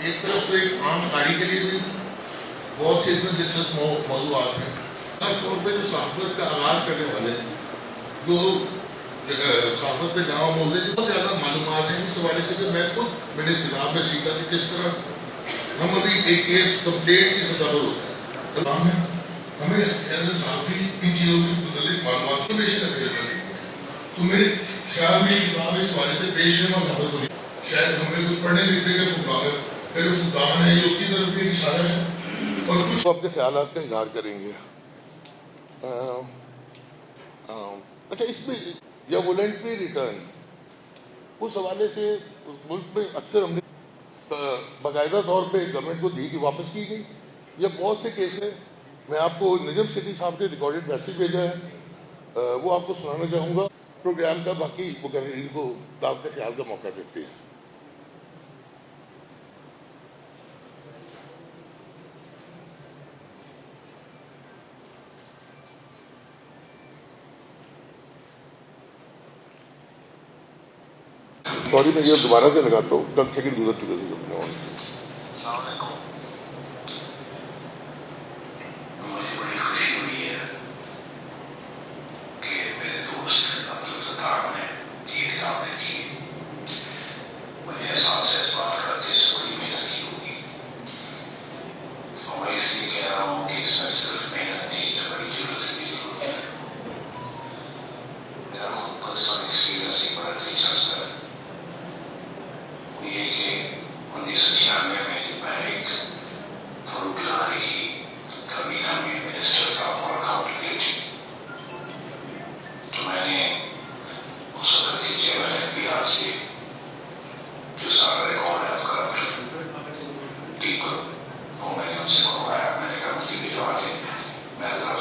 ایک طرف تو ایک عام قاری کے لیے بھی بہت سے اس میں دلچسپ موضوعات ہیں. خاص طور پہ جو صحافت کا آغاز کرنے والے جو صحافت پہ جامع موضوع جو بہت زیادہ معلومات ہیں اس حوالے سے کہ میں خود نے اس کتاب میں سیکھا کہ کس طرح ہم ابھی ایک کیس کمپلینٹ کی سطح پر ہوتا ہے. ہمیں ایز اے صحافی ان چیزوں کے متعلق معلومات کو پیش کرنے کی ضرورت ہے. تو میرے خیال میں یہ کتاب اس حوالے سے پیش نما ثابت ہوئی. شاید ہمیں کچھ پڑھنے لکھنے کے فقدان ہے جو اس کی طرف بھی اشارہ ہے اور کچھ اپنے خیالات کا اظہار کریں گے. اچھا اس میں یا والنٹری ریٹرن اس حوالے سے ملک میں اکثر ہم نے باقاعدہ طور پہ گورنمنٹ کو دی کہ واپس کی گئی یا بہت سے کیس ہیں. میں آپ کو نجم سیٹھی صاحب نے ریکارڈڈ میسیج بھیجا ہے وہ آپ کو سنانا چاہوں گا پروگرام کا. باقی مقررین کو دعوت خیال کا موقع دیتے ہیں. سوری میں یہ دوبارہ سے لگاتا ہوں 10 سیکنڈ گزر چکے تھے. السلام علیکم. مجھے بڑی خوشی ہوئی ہے کہ میرے دوست عبدالستار نے یہ کتاب لکھی. مجھے احساس ہے اس بات کا کہ اس بڑی محنت کی ہوگی اور میں اس لیے کہہ رہا ہوں کہ اس میں صرف محنت نہیں ہے بڑی ضرورت کی ضرورت ہے. میرا خود پرسنل ایکسپیرینس ہی بڑا دلچسپ ہے. یہ کہ 1996 میں جب میں ایک فروخ لہاری کی کابینہ میں منسٹر تھا فار اکاؤنٹیبلٹی تو میں نے اس وقت کے چیئرمین ایف بی آر سے جو سارا ریکارڈ ہے کرپٹ پیپل وہ میں نے ان سے منگوایا. میں نے کہا مجھے بھجوا دیں میں ذرا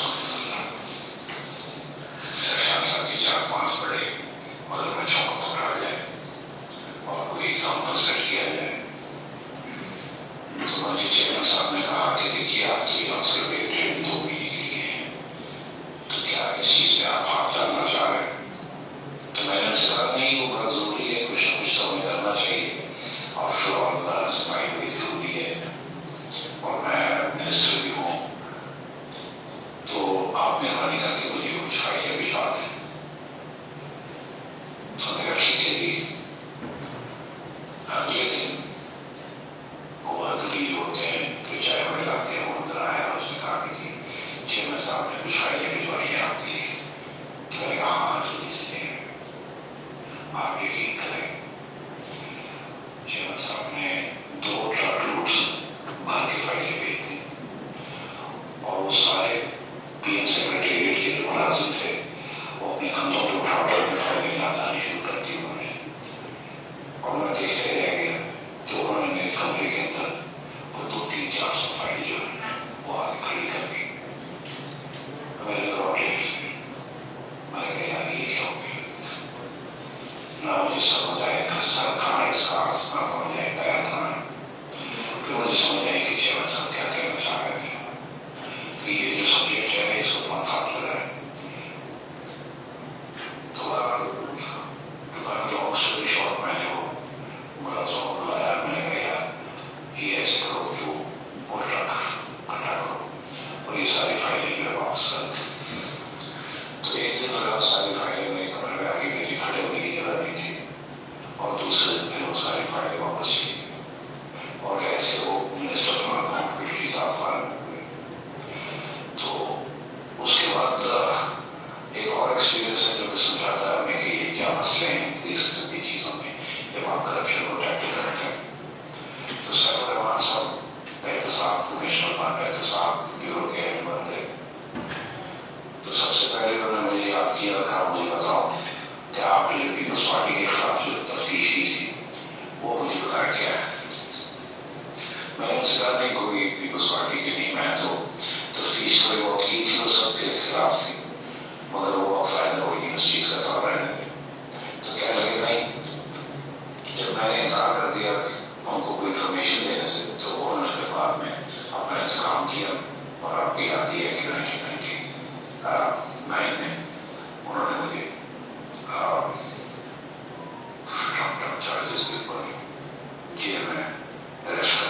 میرا خیال تھا کہ 4-5 بڑے مگر میں چونک پکڑا جائے اور کوئی ایگزامپل سیٹ کیا جائے. تو مجھے چیئرمین صاحب نے کہا کہ دیکھیے آپ کی ہم صرف 1-2 مہینے کے لیے ہیں تو کیا اس چیز میں آپ ہاتھ ڈالنا چاہ رہے ہیں. تو میں نے ان سے کہا نہیں وہ بڑا ضروری ہے کچھ نہ کچھ سمجھ کرنا چاہیے. آفٹر آل صفائی بڑی ضروری ہے اور میں منسٹر بھی ہوں تو آپ مہربانی کر کے مجھے کچھ فائدے بھجوا دیں. تو میں نے کہا ٹھیک ہے جی. اگلے دن وہ عدلی جو ہوتے ہیں جو چائے وائے لاتے ہیں وہ اندر آیا اور اس نے کہا کہ چیئرمین صاحب نے کچھ فائدے بھجوائی ہیں آپ کے لیے. تو میں نے کہا ہاں جلدی سے آپ یقین کریں چیئرمین صاحب نے 2 ٹرک لوڈس باہر کے فائدے بھیج دی اور وہ سارے پی ایم سیکرٹریٹ کے جو ملازم تھے وہ اپنی کندھوں پہ اٹھا کر فائدے لانا شروع کر دی انہوں نے. اور میں دیکھتے رہ گیا تو انہوں نے میرے کمرے کے اندر وہ 200-400 فائل جو ہے وہ آگے کھڑی کر دی. میرے روٹیٹ میں نے کہا یار یہ کیا ہو گیا. نہ مجھے سمجھ آئے کہ سر کھانا اس کا نہ سمجھ آئے گیا تھا. پھر مجھے سمجھ آئی کہ چیئرمین صاحب کیا کہنا چاہ رہے تھے کہ یہ جو سبجیکٹ ہے اس کو مت ہاتھ لگائے. لانگ اسٹوری شارٹ میں نے وہ ملازموں کو بلایا. میں نے کہا یار یہ ایسے کرو کہ وہ ٹرک اکٹھا کرو اور یہ ساری فائلیں جو ہے واپس کر دیں. تو ایک دن لگا ساری فائلیں میرے کمرے میں آگے میری کھڑے ہونے کی جگہ نہیں تھی اور دوسرے دن پھر وہ ساری فائلیں واپس کی اور ایسے وہ منسٹر فار اکاؤنٹیبلٹی صاحب فارغ ہوئے. تو اس کے بعد ایک اور ایکسپیرینس ہے جو کہ سمجھاتا ہے ہمیں کہ یہ کیا مسئلے ہیں اس قسم کی چیزوں میں جب آپ کرپشن کو ٹیکل کرتے ہیں. تو سیف الرحمان صاحب احتساب کمشنر احتساب بیورو کے اہم بن گئے. تو سب سے پہلے انہوں نے مجھے یاد کیا رکھا مجھے بتاؤ کہ آپ نے پیپلز پارٹی کے خلاف جو تفتیش کی تھی وہ مجھے بتایا کیا ہے. میں نے ان سے کہا نہیں کوئی پیپلز پارٹی کے نہیں میں تو تفتیش کوئی وہ کی تھی وہ سب کے خلاف تھی مگر وہ فائدہ ہوئی اس چیز کا تو رہنے دیں. تو کہنے لگے نہیں. جب میں نے انکار کر دیا ان کو کوئی انفارمیشن دینے سے تو انہوں نے پھر بعد میں اپنا انتقام کیا اور آپ کی یاد ہے کہ 1999 میں انہوں نے مجھے چارجز کے اوپر جیل میں اریسٹ کر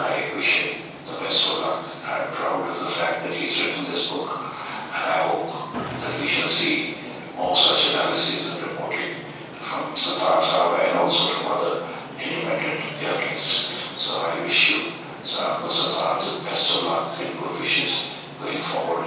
I wish him the best of luck. I'm proud of the fact that he's written this book, and I hope that we shall see more such analysis and reporting from Sattar Sahab and also from other independent journalists. So I wish you, Sattar, the best of luck and good wishes going forward.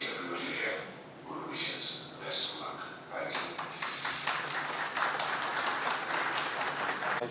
everybody here, good wishes, best of luck. Thank you.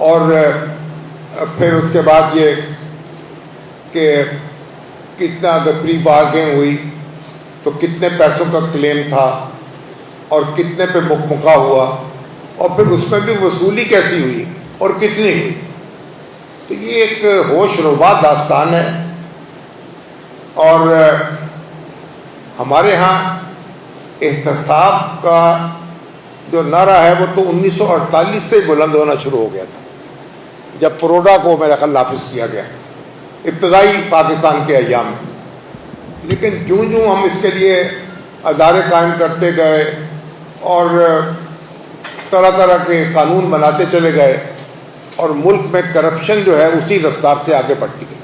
اور پھر اس کے بعد یہ کہ کتنا اگر پری bargain ہوئی تو کتنے پیسوں کا کلیم تھا اور کتنے پہ مکمکا ہوا، اور پھر اس میں بھی وصولی کیسی ہوئی اور کتنی ہوئی. تو یہ ایک ہوش ربا داستان ہے. اور ہمارے ہاں احتساب کا جو نعرہ ہے وہ تو 1948 سے بلند ہونا شروع ہو گیا تھا، جب پروڈا کو میرا خیال نافذ کیا گیا ابتدائی پاکستان کے ایام میں. لیکن جوں ہم اس کے لیے ادارے قائم کرتے گئے اور طرح طرح کے قانون بناتے چلے گئے، اور ملک میں کرپشن جو ہے اسی رفتار سے آگے بڑھتی گئی.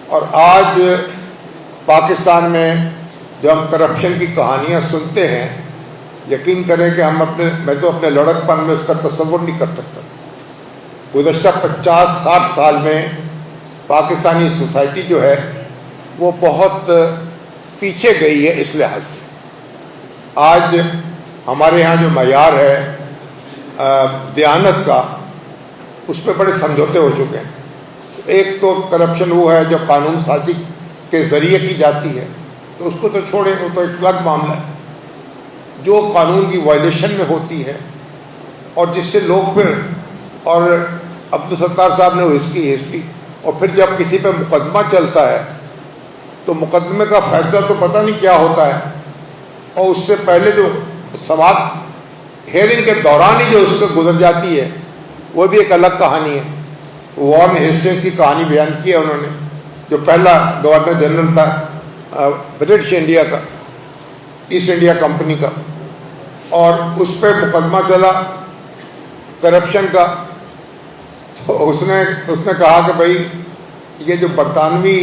اور آج پاکستان میں جو ہم کرپشن کی کہانیاں سنتے ہیں، یقین کریں کہ میں تو اپنے لڑکپن میں اس کا تصور نہیں کر سکتا. گزشتہ 50-60 سال میں پاکستانی سوسائٹی جو ہے وہ بہت پیچھے گئی ہے اس لحاظ سے. آج ہمارے ہاں جو معیار ہے دیانت کا، اس پہ بڑے سمجھوتے ہو چکے ہیں. ایک تو کرپشن وہ ہے جو قانون سازی کے ذریعے کی جاتی ہے، تو اس کو تو چھوڑیں، وہ تو ایک الگ معاملہ ہے. جو قانون کی وائلیشن میں ہوتی ہے اور جس سے لوگ پھر، اور عبدالستار صاحب نے اس کی ہسٹری، اور پھر جب کسی پہ مقدمہ چلتا ہے تو مقدمے کا فیصلہ تو پتہ نہیں کیا ہوتا ہے، اور اس سے پہلے جو سماعت ہیئرنگ کے دوران ہی جو اس کو گزر جاتی ہے وہ بھی ایک الگ کہانی ہے. وارن ہیسٹنگس کی کہانی بیان کی ہے انہوں نے، جو پہلا گورنر جنرل تھا برٹش انڈیا کا، ایسٹ انڈیا کمپنی کا، اور اس پہ مقدمہ چلا کرپشن کا. تو اس نے کہا کہ بھائی یہ جو برطانوی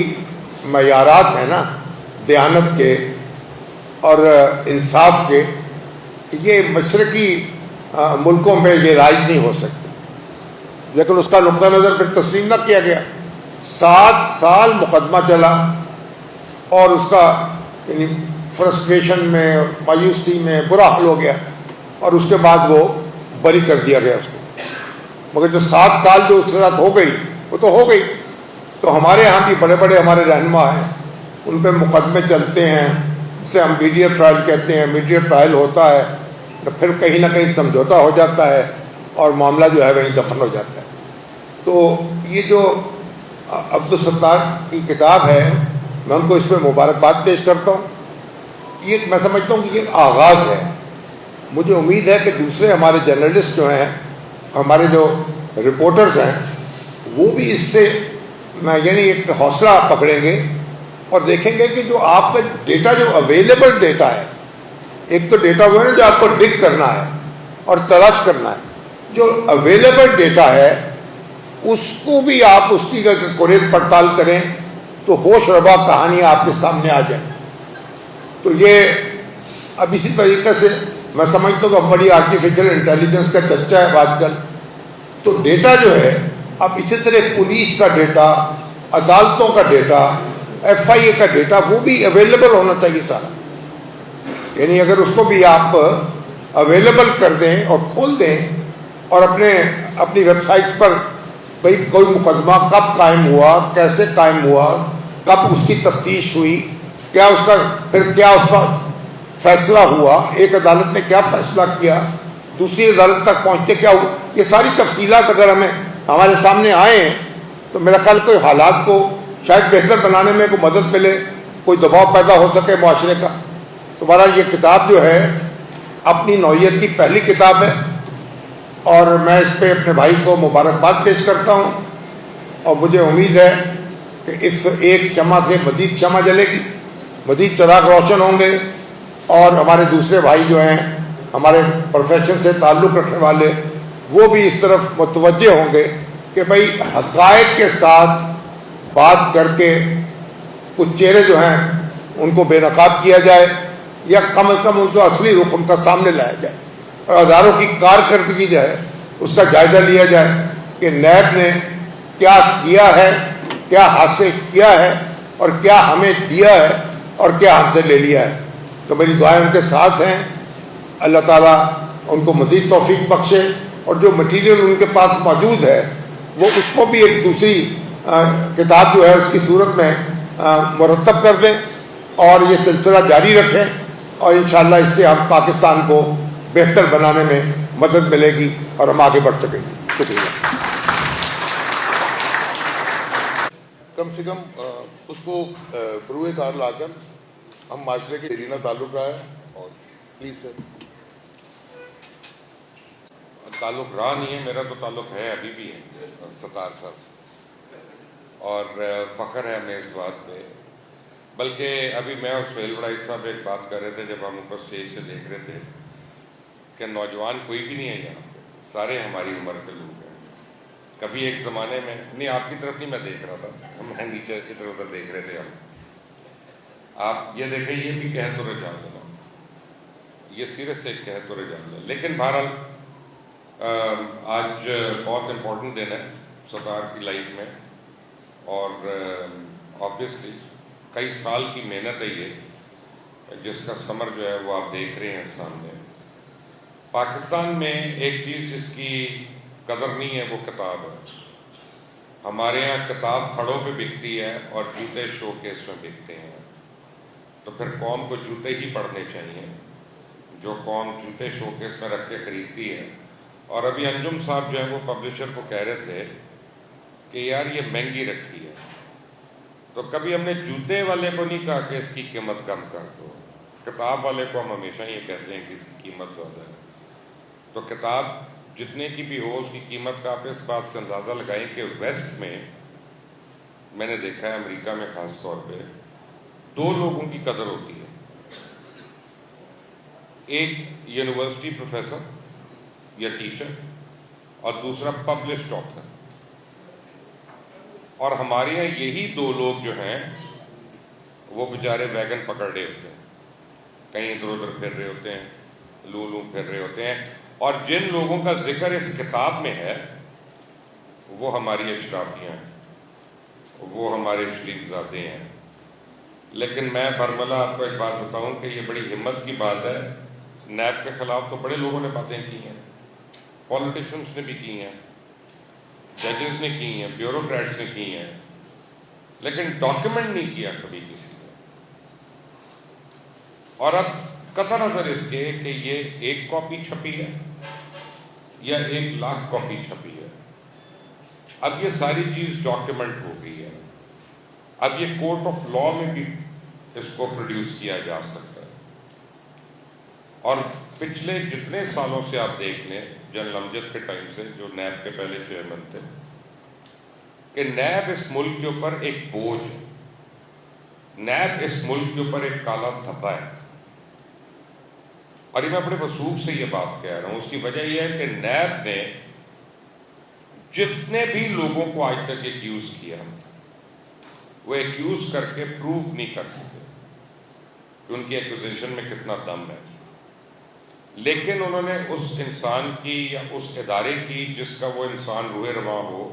معیارات ہیں نا دیانت کے اور انصاف کے، یہ مشرقی ملکوں میں یہ رائج نہیں ہو سکتے. لیکن اس کا نقطہ نظر پھر تسلیم نہ کیا گیا. 7 سال مقدمہ چلا اور اس کا یعنی فرسٹریشن میں، مایوسی میں برا حال ہو گیا، اور اس کے بعد وہ بری کر دیا گیا اس کو. مگر جو 7 سال جو اس کے ساتھ ہو گئی وہ تو ہو گئی. تو ہمارے ہاں بھی بڑے بڑے ہمارے رہنما ہیں، ان پہ مقدمے چلتے ہیں، اسے ہم میڈیا ٹرائل کہتے ہیں. میڈیا ٹرائل ہوتا ہے تو پھر کہیں نہ کہیں سمجھوتا ہو جاتا ہے اور معاملہ جو ہے وہیں دفن ہو جاتا ہے. تو یہ جو عبدالستار کی کتاب ہے، میں ان کو اس پہ مبارکباد پیش کرتا ہوں. یہ میں سمجھتا ہوں کہ یہ آغاز ہے. مجھے امید ہے کہ دوسرے ہمارے جرنلسٹ جو ہیں، ہمارے جو رپورٹرز ہیں، وہ بھی اس سے یعنی ایک حوصلہ پکڑیں گے اور دیکھیں گے کہ جو آپ کا ڈیٹا، جو اویلیبل ڈیٹا ہے، ایک تو ڈیٹا وہ ہے جو آپ کو ڈگ کرنا ہے اور تلاش کرنا ہے. جو اویلیبل ڈیٹا ہے اس کو بھی آپ اس کی کوریت پڑتال کریں تو ہوش ربا کہانیاں آپ کے سامنے آ جائیں. تو یہ اب اسی طریقے سے میں سمجھتا ہوں کہ بڑی آرٹیفیشل انٹیلیجنس کا چرچا ہے آج کل. تو ڈیٹا جو ہے اب اسی طرح پولیس کا ڈیٹا، عدالتوں کا ڈیٹا، FIA کا ڈیٹا، وہ بھی اویلیبل ہونا چاہیے سارا. یعنی اگر اس کو بھی آپ اویلیبل کر دیں اور کھول دیں اور اپنی ویب سائٹس پر بھئی کوئی مقدمہ کب قائم ہوا، کیسے قائم ہوا، کب اس کی تفتیش ہوئی، کیا اس کا پھر کیا اس کا فیصلہ ہوا، ایک عدالت نے کیا فیصلہ کیا، دوسری عدالت تک پہنچتے کیا ہوا، یہ ساری تفصیلات اگر ہمارے سامنے آئے ہیں تو میرا خیال کوئی حالات کو شاید بہتر بنانے میں کوئی مدد ملے، کوئی دباؤ پیدا ہو سکے معاشرے کا. تو بہرحال یہ کتاب جو ہے اپنی نوعیت کی پہلی کتاب ہے، اور میں اس پہ اپنے بھائی کو مبارکباد پیش کرتا ہوں. اور مجھے امید ہے کہ اس ایک شمع سے مزید شمع جلے گی، مزید چراغ روشن ہوں گے، اور ہمارے دوسرے بھائی جو ہیں ہمارے پروفیشن سے تعلق رکھنے والے، وہ بھی اس طرف متوجہ ہوں گے کہ بھئی حقائق کے ساتھ بات کر کے کچھ چہرے جو ہیں ان کو بے نقاب کیا جائے، یا کم از کم ان کو اصلی رخ ان کا سامنے لایا جائے، اور اداروں کی کارکردگی جو ہے اس کا جائزہ لیا جائے کہ نیب نے کیا کیا ہے، کیا حاصل کیا ہے، اور کیا ہمیں دیا ہے اور کیا ہم سے لے لیا ہے. تو میری دعائیں ان کے ساتھ ہیں. اللہ تعالیٰ ان کو مزید توفیق بخشے اور جو مٹیریل ان کے پاس موجود ہے وہ اس کو بھی ایک دوسری کتاب جو ہے اس کی صورت میں مرتب کر دیں اور یہ سلسلہ جاری رکھیں، اور انشاءاللہ اس سے ہم پاکستان کو بہتر بنانے میں مدد ملے گی اور ہم آگے بڑھ سکیں گے. شکریہ. کم سے کم اس کو بروئے کار لا کر ہم معاشرے کے دیرینہ تعلق رہا ہے. اور پلیز سر. تعلق رہا نہیں ہے، میرا تو تعلق ہے، ابھی بھی ہے ستار صاحب سے، اور فخر ہے ہمیں اس بات پہ. بلکہ ابھی میں اور سہیل بڑائی صاحب ایک بات کر رہے تھے جب ہم اوپر اسٹیج سے دیکھ رہے تھے کہ نوجوان کوئی بھی نہیں ہے یہاں پہ، سارے ہماری عمر کے لوگ ہیں. کبھی ایک زمانے میں نہیں، آپ کی طرف نہیں میں دیکھ رہا تھا، میں نیچے ادھر ادھر دیکھ رہے تھے ہم. آپ یہ دیکھیں، یہ بھی کہہ تو رجال ہے، یہ سیرت سے کہہ تو رجال ہے. لیکن بہرحال آج بہت امپورٹنٹ دن ہے ستار کی لائف میں، اور آبویسلی کئی سال کی محنت ہے یہ، جس کا ثمر جو ہے وہ آپ دیکھ رہے ہیں سامنے. پاکستان میں ایک چیز جس کی قدر نہیں ہے وہ کتاب ہے. ہمارے یہاں کتاب تھڑوں پہ بکتی ہے اور جوتے شو کیس میں بکتے ہیں. تو پھر قوم کو جوتے ہی پڑھنے چاہیے. جو قوم جوتے شو کیس میں رکھ کے خریدتی ہے، اور ابھی انجم صاحب جو ہیں وہ پبلشر کو کہہ رہے تھے کہ یار یہ مہنگی رکھی ہے، تو کبھی ہم نے جوتے والے کو نہیں کہا کہ اس کی قیمت کم کر دو. کتاب والے کو ہم ہمیشہ یہ کہتے ہیں کہ اس کی قیمت زیادہ ہے. تو کتاب جتنے کی بھی ہو اس کی قیمت کا آپ اس بات سے اندازہ لگائیں کہ ویسٹ میں نے دیکھا ہے، امریکہ میں خاص طور پہ دو لوگوں کی قدر ہوتی ہے. ایک یونیورسٹی پروفیسر یا ٹیچر، اور دوسرا پبلشڈ آتھر. اور ہمارے یہاں یہی دو لوگ جو ہیں وہ بیچارے ویگن پکڑ رہے ہوتے ہیں، کہیں ادھر ادھر پھر رہے ہوتے ہیں، لو پھر رہے ہوتے ہیں. اور جن لوگوں کا ذکر اس کتاب میں ہے وہ ہماری اشرافیاں ہیں، وہ ہمارے شریف زادے ہیں. لیکن میں برملا آپ کو ایک بات بتاؤں کہ یہ بڑی ہمت کی بات ہے. نیب کے خلاف تو بڑے لوگوں نے باتیں کی ہیں، پولیٹیشنز نے بھی کی ہیں، ججز نے کی ہیں، بیوروکریٹس نے کی ہیں، لیکن ڈاکیومنٹ نہیں کیا کبھی کسی نے. اور اب قطع نظر اس کے کہ یہ 1 کاپی چھپی ہے یا 1,00,000 کاپی چھپی ہے، اب یہ ساری چیز ڈاکیومنٹ ہو گئی ہے. اب یہ کورٹ آف لا میں بھی اس کو پروڈیوس کیا جا سکتا ہے. اور پچھلے جتنے سالوں سے آپ دیکھ لیں، جنرل امجد کے ٹائم سے، جو نیب کے پہلے چیئرمین تھے، کہ نیب اس ملک کے اوپر ایک بوجھ ہے. نیب اس ملک کے اوپر ایک کالا دھبا ہے. اور یہ میں اپنے وثوق سے یہ بات کہہ رہا ہوں. اس کی وجہ یہ ہے کہ نیب نے جتنے بھی لوگوں کو آج تک ایکیوز کیا وہ ایکیوز کر کے پروف نہیں کر سکے کہ ان کی ایکوزیشن میں کتنا دم ہے. لیکن انہوں نے اس انسان کی یا اس ادارے کی جس کا وہ انسان روح رواں ہو،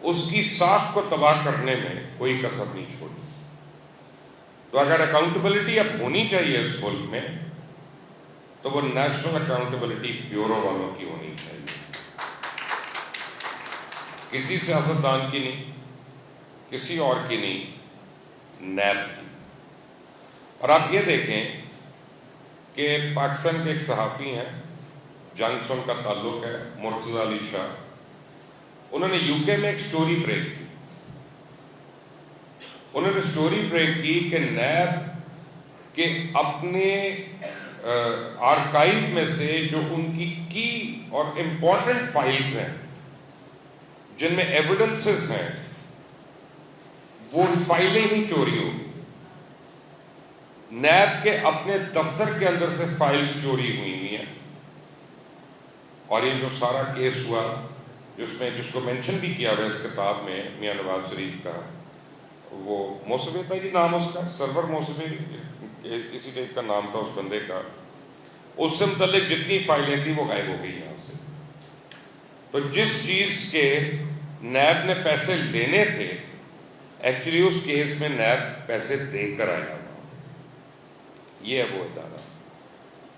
اس کی ساکھ کو تباہ کرنے میں کوئی کسر نہیں چھوڑی. تو اگر اکاؤنٹیبلٹی اب ہونی چاہیے اس ملک میں تو وہ نیشنل اکاؤنٹیبلٹی بیورو والوں کی ہونی چاہیے، کسی سیاستدان کی نہیں، کسی اور کی نہیں، نیب کی. اور آپ یہ دیکھیں کہ پاکستان کے ایک صحافی ہیں، جنگ سے ان کا تعلق ہے، مرتضی علی شاہ. انہوں نے یو کے میں ایک سٹوری بریک کی. انہوں نے سٹوری بریک کی کہ نیب کے اپنے آرکائیو میں سے جو ان کی اور امپورٹنٹ فائلز ہیں، جن میں ایویڈنسز ہیں، وہ فائلیں ہی چوری ہو گئی. نیب کے اپنے دفتر کے اندر سے فائلز چوری ہوئی ہیں. اور یہ جو سارا کیس ہوا جس کو مینشن بھی کیا ہوا اس کتاب میں میاں نواز شریف کا، وہ موسوی تھا جی نام اس کا، سرور موسوی اسی ٹائپ کا نام تھا اس بندے کا. اس سے متعلق جتنی فائلیں تھیں وہ غائب ہو گئی یہاں سے. تو جس چیز کے نیب نے پیسے لینے تھے، ایکچولی اس کیس میں نیب پیسے دے کر آیا ہوا. یہ ہے وہ ادارہ.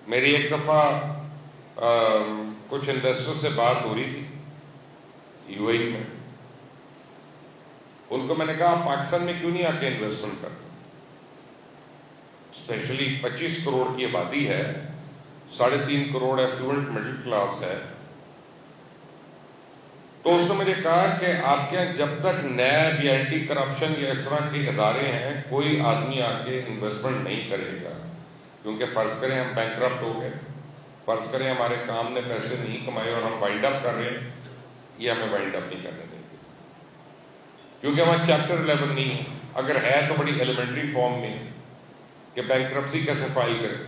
میری ایک دفعہ کچھ انویسٹر سے بات ہو رہی تھی UAE میں. ان کو میں نے کہا آپ پاکستان میں کیوں نہیں آ کے انویسٹمنٹ کرتے؟ اسپیشلی 25 کروڑ کی آبادی ہے, 3.5 کروڑ ایفلوئنٹ مڈل کلاس ہے. تو اس نے مجھے کہا کہ آپ کے یہاں جب تک نیب یا اینٹی کرپشن یا اس طرح کے ادارے ہیں کوئی آدمی آ کے انویسٹمنٹ نہیں کرے گا, کیونکہ فرض کریں ہم بینکرپٹ ہو گئے, فرض کریں ہمارے کام نے پیسے نہیں کمائے اور ہم وائنڈ اپ کر رہے ہیں, یہ ہمیں وائنڈ اپ نہیں کرنے دیں گے, کیونکہ ہمارا چیپٹر 11 نہیں ہے. اگر ہے تو بڑی ایلیمنٹری فارم میں کہ بینکرپسی کیسے فائل کرے,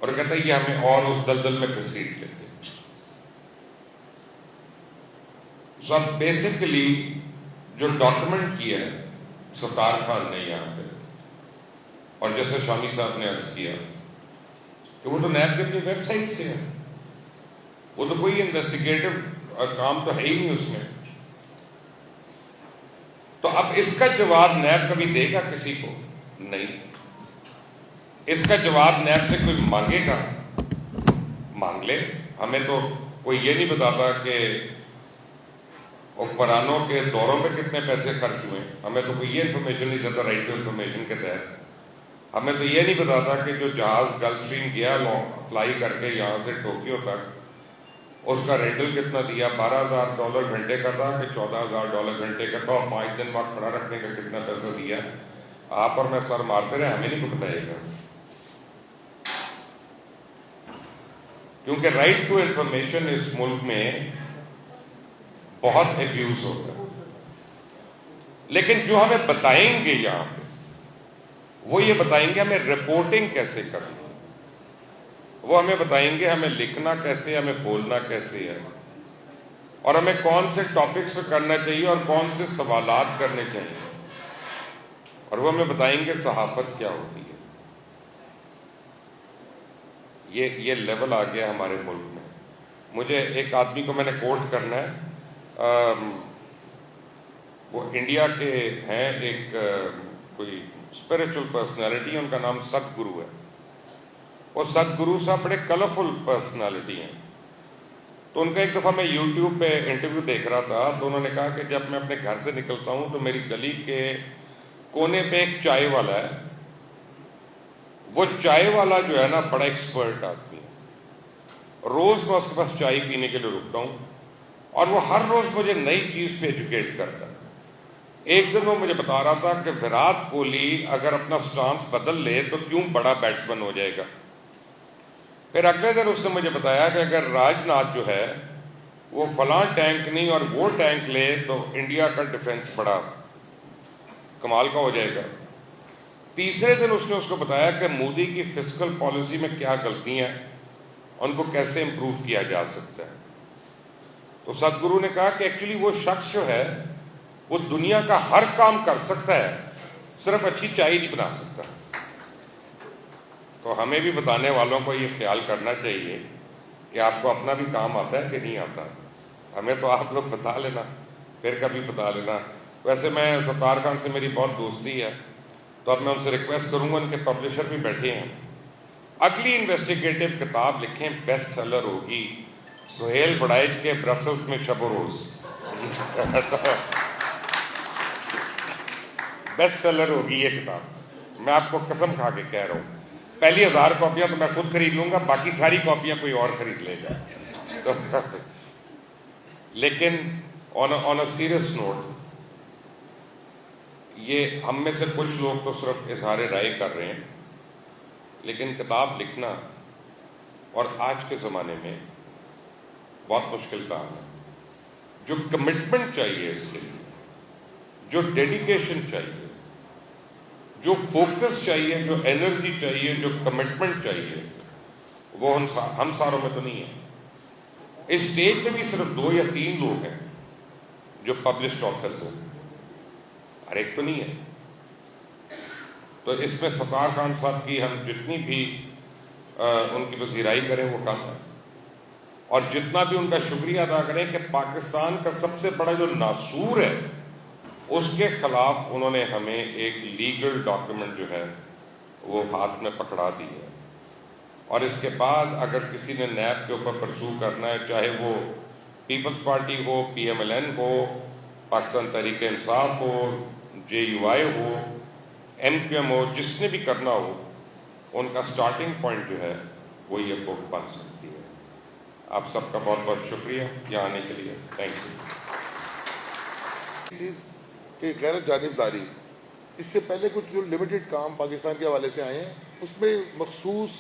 اور کہتا ہے یہ ہمیں اور اس دلدل میں گھسیٹ لیتے. سب بیسیکلی جو ڈاکومنٹ کیا ہے ستار خان نے یہاں پہ, اور جیسے شامی صاحب نے عرض کیا کہ وہ تو نیب کی اپنی ویب سائٹ سے ہے, وہ تو کوئی انویسٹیگیٹو کام تو ہے ہی نہیں اس میں. تو اب اس کا جواب نیب کبھی دے گا کسی کو؟ نہیں. اس کا جواب نیب سے کوئی مانگے گا؟ مانگ لے. ہمیں تو کوئی یہ نہیں بتاتا کہ حکمرانوں کے دوروں پہ کتنے پیسے خرچ ہوئے, ہمیں تو کوئی یہ انفارمیشن نہیں دیتا رائٹ ٹو انفارمیشن کے تحت. ہمیں تو یہ نہیں بتاتا کہ جو جہاز گلف اسٹریم گیا فلائی کر کے یہاں سے ٹوکیو تک, اس کا رینٹل کتنا دیا, $12,000 گھنٹے کا تھا کہ $14,000 گھنٹے کا تھا, اور 5 دن وہاں کھڑا رکھنے کا کتنا پیسہ دیا. آپ اور میں سر مارتے رہے, ہمیں نہیں کو بتائے گا, کیونکہ رائٹ ٹو انفارمیشن اس ملک میں بہت ایبیوز ہوتا ہے. لیکن جو ہمیں بتائیں گے یہاں پہ وہ یہ بتائیں گے ہمیں رپورٹنگ کیسے کرنی, وہ ہمیں بتائیں گے ہمیں لکھنا کیسے, ہمیں بولنا کیسے ہے, اور ہمیں کون سے ٹاپکس پہ کرنا چاہیے اور کون سے سوالات کرنے چاہیے, اور وہ ہمیں بتائیں گے صحافت کیا ہوتی ہے. یہ لیول آ گیا ہمارے ملک میں. مجھے ایک آدمی کو میں نے کوٹ کرنا ہے, وہ انڈیا کے ہیں, ایک کوئی اسپریچول پرسنالٹی ہے, ان کا نام ست گرو ہے. اور ست گرو صاحب بڑے کلرفل پرسنالٹی ہیں. تو ان کا ایک دفعہ میں یوٹیوب پہ انٹرویو دیکھ رہا تھا, تو انہوں نے کہا کہ جب میں اپنے گھر سے نکلتا ہوں تو میری گلی کے کونے پہ ایک چائے والا ہے. وہ چائے والا جو ہے نا بڑا ایکسپرٹ آدمی ہے, روز میں اس کے پاس چائے پینے کے لیے رکتا ہوں, اور وہ ہر روز مجھے نئی چیز پہ ایجوکیٹ کرتا ہے. ایک دن وہ مجھے بتا رہا تھا کہ وراٹ کوہلی اگر اپنا سٹانس بدل لے تو کیوں بڑا بیٹسمین ہو جائے گا. پھر اگلے دن اس نے مجھے بتایا کہ اگر راج ناتھ جو ہے وہ فلاں ٹینک نہیں اور وہ ٹینک لے تو انڈیا کا ڈیفنس بڑا کمال کا ہو جائے گا. تیسرے دن اس نے اس کو بتایا کہ مودی کی فسکل پالیسی میں کیا غلطیاں ہیں, ان کو کیسے امپروو کیا جا سکتا ہے. تو ست گرو نے کہا کہ ایکچولی وہ شخص جو ہے وہ دنیا کا ہر کام کر سکتا ہے, صرف اچھی چائے نہیں بنا سکتا. تو ہمیں بھی بتانے والوں کو یہ خیال کرنا چاہیے کہ آپ کو اپنا بھی کام آتا ہے کہ نہیں آتا. ہمیں تو آپ لوگ بتا لینا, پھر کبھی بتا لینا. ویسے میں ستار خان سے میری بہت دوستی ہے, تو اب میں ان سے ریکویسٹ کروں گا, ان کے پبلشر بھی بیٹھے ہیں, اگلی انویسٹیگیٹو کتاب لکھیں, بیسٹ سیلر ہوگی, سہیل بڑائچ کے برسلز میں شب و روز. بیسٹ سیلر ہوگی یہ کتاب, میں آپ کو قسم کھا کے کہہ رہا ہوں. پہلی 1000 کاپیاں تو میں خود خرید لوں گا, باقی ساری کاپیاں کوئی اور خرید لے گا. لیکن آن اے سیریس نوٹ, یہ ہم میں سے کچھ لوگ تو صرف اظہار رائے کر رہے ہیں, لیکن کتاب لکھنا اور آج کے زمانے میں بہت مشکل کام ہے. جو کمٹمنٹ چاہیے اس کے لیے, جو ڈیڈیکیشن چاہیے, جو فوکس چاہیے, جو انرجی چاہیے, جو کمٹمنٹ چاہیے, وہ ہم ساروں میں تو نہیں ہے. اس اسٹیج پہ بھی صرف 2 یا 3 لوگ ہیں جو پبلشڈ آتھرز ہیں, ہر ایک تو نہیں ہے. تو اس میں ستار خان صاحب کی ہم جتنی بھی ان کی پذیرائی کریں وہ کم ہے, اور جتنا بھی ان کا شکریہ ادا کریں کہ پاکستان کا سب سے بڑا جو ناسور ہے اس کے خلاف انہوں نے ہمیں ایک لیگل ڈاکیومنٹ جو ہے وہ ہاتھ میں پکڑا دی ہے. اور اس کے بعد اگر کسی نے نیب کے اوپر پرسو کرنا ہے، چاہے وہ پیپلز پارٹی ہو، PMLN ہو، پاکستان تحریک انصاف ہو، JUI ہو، MQM ہو، جس نے بھی کرنا ہو، ان کا سٹارٹنگ پوائنٹ جو ہے وہ یہ بک بن سکتی ہے۔ آپ سب کا بہت بہت شکریہ یہاں آنے کے لیے، تھینک یو۔ چیز کہ غیر جانبداری، اس سے پہلے کچھ جو لمیٹڈ کام پاکستان کے حوالے سے آئے ہیں، اس میں مخصوص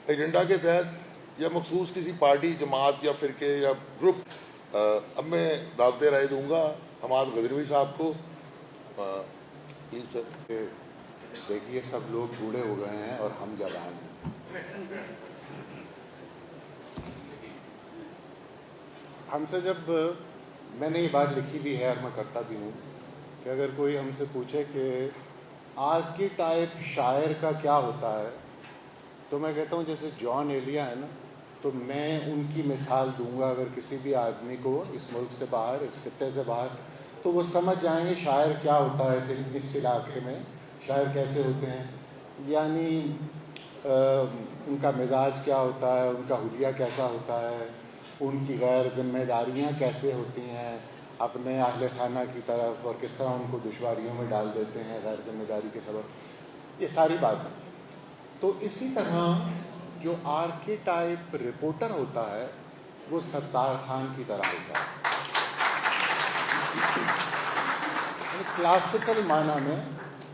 ایجنڈا کے تحت یا مخصوص کسی پارٹی، جماعت یا فرقے یا گروپ، اب میں دعوت رائے دوں گا حماد غدروی صاحب کو۔ Please sir. دیکھیے سب لوگ بوڑھے ہو گئے ہیں اور ہم جوان ہیں۔ ہم سے جب میں نے یہ بات لکھی بھی ہے اور میں کرتا بھی ہوں کہ اگر کوئی ہم سے پوچھے کہ آرکیٹائپ شاعر کا کیا ہوتا ہے، تو میں کہتا ہوں جیسے جان ایلیا ہے نا، تو میں ان کی مثال دوں گا اگر کسی بھی آدمی کو اس ملک سے باہر، اس خطے سے باہر، تو وہ سمجھ جائیں گے شاعر کیا ہوتا ہے اس علاقے میں، شاعر کیسے ہوتے ہیں، یعنی ان کا مزاج کیا ہوتا ہے، ان کا حلیہ کیسا ہوتا ہے، ان کی غیر ذمہ داریاں کیسے ہوتی ہیں اپنے اہل خانہ کی طرف، اور کس طرح ان کو دشواریوں میں ڈال دیتے ہیں غیر ذمہ داری کے سبب، یہ ساری بات ہے۔ تو اسی طرح جو آرکیٹائپ رپورٹر ہوتا ہے وہ ستار خان کی طرح ہوتا ہے۔ کلاسیکل معنی میں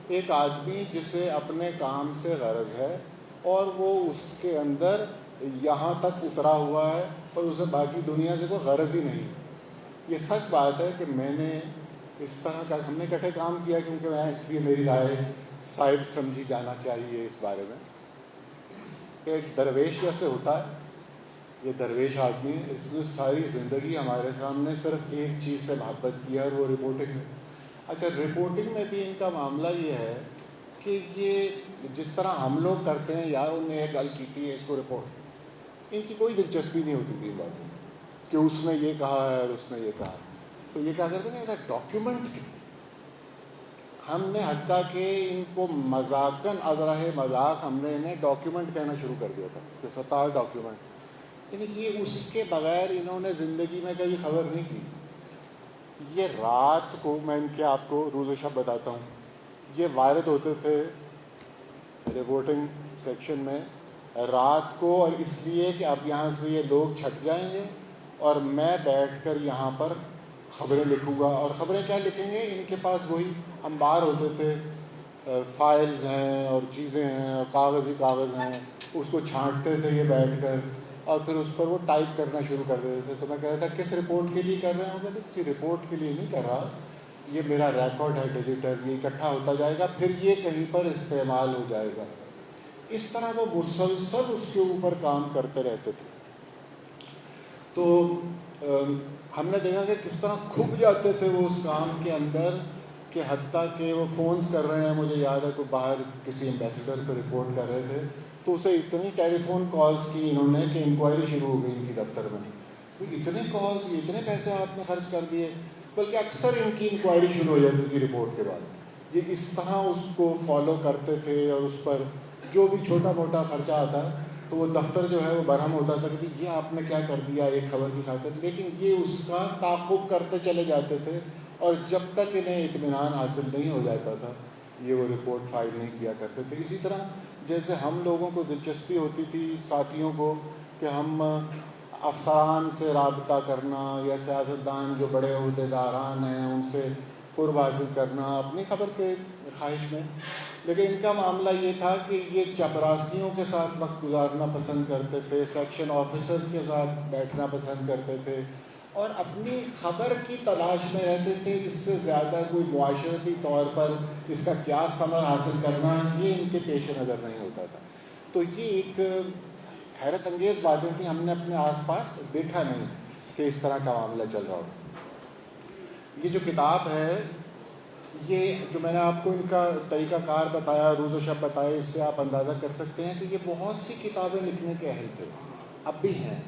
ایک آدمی جسے اپنے کام سے غرض ہے اور وہ اس کے اندر یہاں تک اترا ہوا ہے اور اسے باقی دنیا سے کوئی غرض ہی نہیں۔ یہ سچ بات ہے کہ میں نے اس طرح کا، ہم نے اکٹھے کام کیا کیونکہ میں اس لیے میری رائے صاحب سمجھی جانا چاہیے اس بارے میں کہ ایک درویش جیسے ہوتا ہے، یہ درویش آدمی ہے، اس نے ساری زندگی ہمارے سامنے صرف ایک چیز سے محبت کیا اور وہ رپورٹنگ ہے۔ اچھا، رپورٹنگ میں بھی ان کا معاملہ یہ ہے کہ یہ جس طرح ہم لوگ کرتے ہیں، یار انہوں نے یہ گل کی ہے اس کو رپورٹ، ان کی کوئی دلچسپی نہیں ہوتی تھی بات میں کہ اس نے یہ کہا ہے اور اس نے یہ کہا، تو یہ کیا کرتے ہیں ڈاکیومنٹ کی۔ ہم نے حتیٰ کہ ان کو مذاقاً ازرہ مذاق ہم نے انہیں ڈاکیومنٹ کہنا شروع کر دیا تھا کہ ستار ڈاکیومنٹ، یعنی یہ اس کے بغیر انہوں نے زندگی میں کبھی خبر نہیں کی۔ یہ رات کو میں ان کے آپ کو روز و شب بتاتا ہوں، یہ وارد ہوتے تھے رپورٹنگ سیکشن میں رات کو، اور اس لیے کہ اب یہاں سے یہ لوگ چھٹ جائیں گے اور میں بیٹھ کر یہاں پر خبریں لکھوں گا۔ اور خبریں کیا لکھیں گے، ان کے پاس وہی انبار ہوتے تھے، فائلز ہیں اور چیزیں ہیں اور کاغذ ہی کاغذ ہیں، اس کو چھانٹتے تھے یہ بیٹھ کر اور پھر اس پر وہ ٹائپ کرنا شروع کر دیتے تھے۔ تو میں کہتا تھا کس رپورٹ کے لیے کر رہے ہیں؟ وہ کہتے کسی رپورٹ کے لیے نہیں کر رہا، یہ میرا ریکارڈ ہے ڈیجیٹل، یہ اکٹھا ہوتا جائے گا، پھر یہ کہیں پر استعمال ہو جائے گا۔ اس طرح وہ مسلسل اس کے اوپر کام کرتے رہتے تھے۔ تو ہم نے دیکھا کہ کس طرح کھپ جاتے تھے وہ اس کام کے اندر کہ حتیٰ کہ وہ فونز کر رہے ہیں، مجھے یاد ہے کوئی باہر کسی ایمبیسیڈر پہ رپورٹ کر رہے تھے تو اسے اتنی ٹیلی فون کالز کی انہوں نے کہ انکوائری شروع ہو گئی ان کی دفتر میں، اتنے کالز، یہ اتنے پیسے آپ نے خرچ کر دیے، بلکہ اکثر ان کی انکوائری شروع ہو جاتی تھی رپورٹ کے بعد۔ یہ اس طرح اس کو فالو کرتے تھے اور اس پر جو بھی چھوٹا موٹا خرچہ آتا ہے تو وہ دفتر جو ہے وہ برہم ہوتا تھا کہ یہ آپ نے کیا کر دیا ایک خبر کی خاطر، لیکن یہ اس کا تعاقب کرتے چلے جاتے تھے اور جب تک انہیں اطمینان حاصل نہیں ہو جاتا تھا یہ وہ رپورٹ فائل نہیں کیا کرتے تھے۔ اسی طرح جیسے ہم لوگوں کو دلچسپی ہوتی تھی ساتھیوں کو کہ ہم افسران سے رابطہ کرنا یا سیاستدان جو بڑے عہدیداران ہیں ان سے قرب حاصل کرنا اپنی خبر کے خواہش میں، لیکن ان کا معاملہ یہ تھا کہ یہ چپراسیوں کے ساتھ وقت گزارنا پسند کرتے تھے، سیکشن آفیسرز کے ساتھ بیٹھنا پسند کرتے تھے اور اپنی خبر کی تلاش میں رہتے تھے۔ اس سے زیادہ کوئی معاشرتی طور پر اس کا کیا ثمر حاصل کرنا یہ ان کے پیش نظر نہیں ہوتا تھا۔ تو یہ ایک حیرت انگیز باتیں تھیں، ہم نے اپنے آس پاس دیکھا نہیں کہ اس طرح کا معاملہ چل رہا ہو۔ یہ جو کتاب ہے، یہ جو میں نے آپ کو ان کا طریقہ کار بتایا، روز و شب بتایا، اس سے آپ اندازہ کر سکتے ہیں کہ یہ بہت سی کتابیں لکھنے کے اہل تھے، اب بھی ہیں،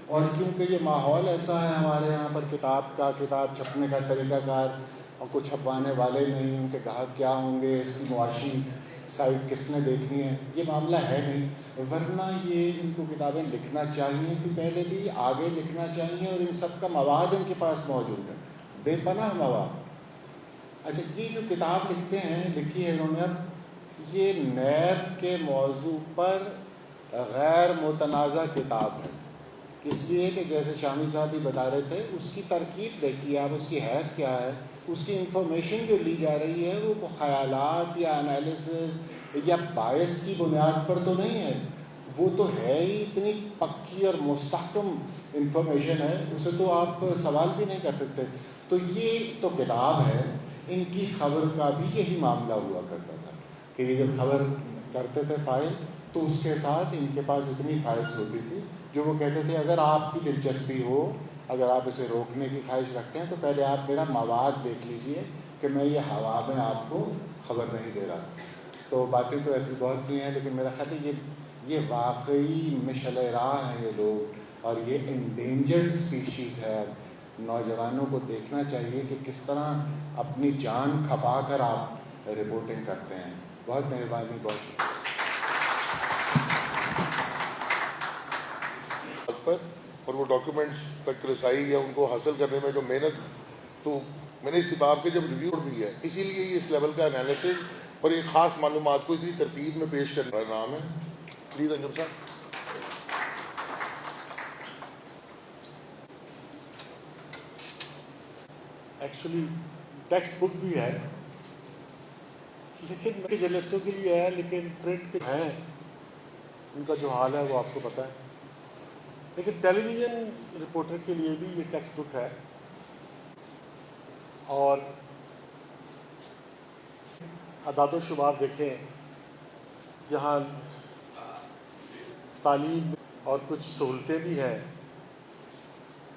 اور کیونکہ یہ ماحول ایسا ہے ہمارے یہاں پر کتاب چھپنے کا طریقہ کار اور کچھ چھپوانے والے نہیں، ان کے گاہک کیا ہوں گے، اس کی معاشی سائٹ کس نے دیکھنی ہے، یہ معاملہ ہے نہیں. ورنہ یہ ان کو کتابیں لکھنا چاہیے کہ پہلے بھی آگے لکھنا چاہیے، اور ان سب کا مواد ان کے پاس موجود ہے، بے پناہ مواد. اچھا، یہ جو کتاب لکھتے ہیں، لکھی ہے انہوں نے، اب یہ نیب کے موضوع پر غیر متنازع کتاب ہے، اس لیے کہ جیسے شامی صاحب بھی بتا رہے تھے، اس کی ترکیب دیکھیے آپ، اس کی حیثیت کیا ہے، اس کی انفارمیشن جو لی جا رہی ہے وہ خیالات یا انالیسز یا باعث کی بنیاد پر تو نہیں ہے، وہ تو ہے ہی اتنی پکی اور مستحکم انفارمیشن ہے، اسے تو آپ سوال بھی نہیں کر سکتے. تو یہ تو کتاب ہے. ان کی خبر کا بھی یہی معاملہ ہوا کرتا تھا کہ یہ جب خبر کرتے تھے فائل، تو اس کے ساتھ ان کے پاس اتنی فائلز ہوتی تھی جو وہ کہتے تھے اگر آپ کی دلچسپی ہو، اگر آپ اسے روکنے کی خواہش رکھتے ہیں تو پہلے آپ میرا مواد دیکھ لیجئے کہ میں یہ ہوا میں آپ کو خبر نہیں دے رہا. تو باتیں تو ایسی بہت سی ہیں، لیکن میرا خیال ہے یہ واقعی مشعل راہ ہیں یہ لوگ، اور یہ انڈینجرڈ اسپیشیز ہے. نوجوانوں کو دیکھنا چاہیے کہ کس طرح اپنی جان کھپا کر آپ رپورٹنگ کرتے ہیں. بہت مہربانی، بہت شکریہ. اور وہ ڈاکیومنٹس تک رسائی یا ان کو حاصل کرنے میں جو محنت، تو میں نے اس کتاب کے جب ریویو بھی ہے، اسی لیے یہ اس لیول کا انالیسز اور ایک خاص معلومات کو اتنی ترتیب میں پیش کرنے کا نام ہے. پلیز انجم صاحب. ایکچولی ٹیکسٹ بک بھی ہے، لیکن جرنلسٹوں کے لیے ہے، لیکن پرنٹ کے ہیں ان کا جو حال ہے وہ آپ کو پتہ ہے. لیکن ٹیلی ویژن رپورٹر کے لیے بھی یہ ٹیکسٹ بک ہے. اور اعداد و شمار دیکھیں، یہاں تعلیم اور کچھ سہولتیں بھی ہیں،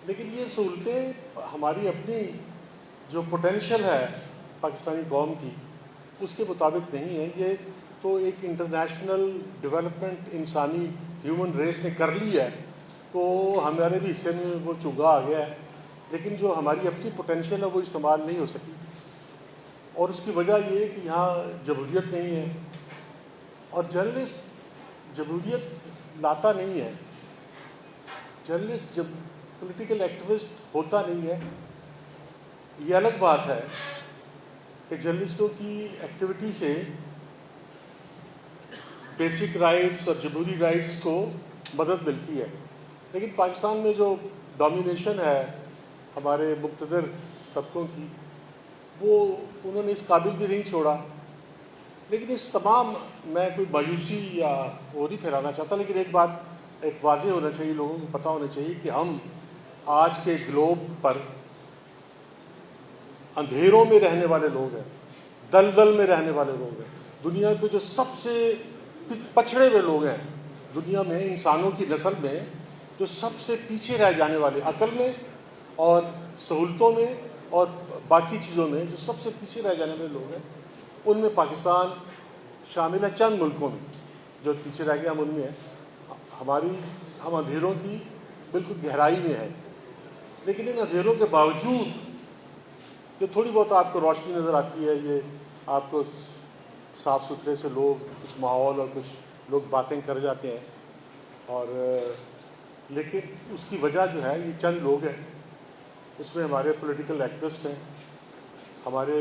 لیکن یہ سہولتیں ہماری اپنی جو پوٹینشیل ہے پاکستانی قوم کی اس کے مطابق نہیں ہے. یہ تو ایک انٹرنیشنل ڈیولپمنٹ انسانی ہیومن ریس نے کر لی ہے، تو ہمارے بھی حصے میں وہ چگا آ گیا ہے، لیکن جو ہماری اپنی پوٹینشیل ہے وہ استعمال نہیں ہو سکی. اور اس کی وجہ یہ ہے کہ یہاں جمہوریت نہیں ہے، اور جرنلسٹ جمہوریت لاتا نہیں ہے. جرنلسٹ جب پولیٹیکل ایکٹیوسٹ ہوتا نہیں ہے. یہ الگ بات ہے کہ جرنلسٹوں کی ایکٹیویٹی سے بیسک رائٹس اور جمہوری رائٹس کو مدد ملتی ہے، لیکن پاکستان میں جو ڈومینیشن ہے ہمارے مقتدر طبقوں کی، وہ انہوں نے اس قابل بھی نہیں چھوڑا. لیکن اس تمام، میں کوئی مایوسی یا وہ نہیں پھیلانا چاہتا، لیکن ایک بات ایک واضح ہونا چاہیے، لوگوں کو پتہ ہونا چاہیے کہ ہم آج کے گلوب پر اندھیروں میں رہنے والے لوگ ہیں، دلدل میں رہنے والے لوگ ہیں. دنیا کے جو سب سے پچھڑے ہوئے لوگ ہیں دنیا میں، انسانوں کی نسل میں جو سب سے پیچھے رہ جانے والے، عقل میں اور سہولتوں میں اور باقی چیزوں میں جو سب سے پیچھے رہ جانے والے لوگ ہیں، ان میں پاکستان شامل ہے. چند ملکوں میں جو پیچھے رہ گئے ہم ان میں ہیں. ہم اندھیروں کی بالکل گہرائی میں ہیں، لیکن ان اندھیروں کے باوجود جو تھوڑی بہت آپ کو روشنی نظر آتی ہے، یہ آپ کو صاف ستھرے سے لوگ، کچھ ماحول اور کچھ لوگ باتیں کر جاتے ہیں. اور لیکن اس کی وجہ جو ہے یہ چند لوگ ہیں، اس میں ہمارے پولیٹیکل ایکٹیوسٹ ہیں، ہمارے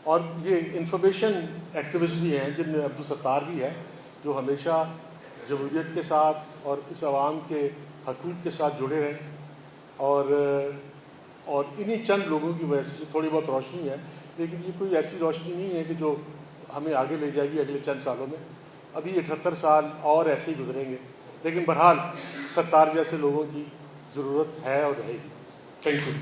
اور یہ انفارمیشن ایکٹیوسٹ بھی ہیں، جن میں عبدالستار بھی ہے، جو ہمیشہ جمہوریت کے ساتھ اور اس عوام کے حقوق کے ساتھ جڑے رہے. اور انہی چند لوگوں کی وجہ سے تھوڑی بہت روشنی ہے، لیکن یہ کوئی ایسی روشنی نہیں ہے کہ جو ہمیں آگے لے جائے گی اگلے چند سالوں میں. ابھی 78 سال اور ایسے ہی گزریں گے، لیکن بہرحال ستار جیسے لوگوں کی ضرورت ہے اور رہے گی. Thank you.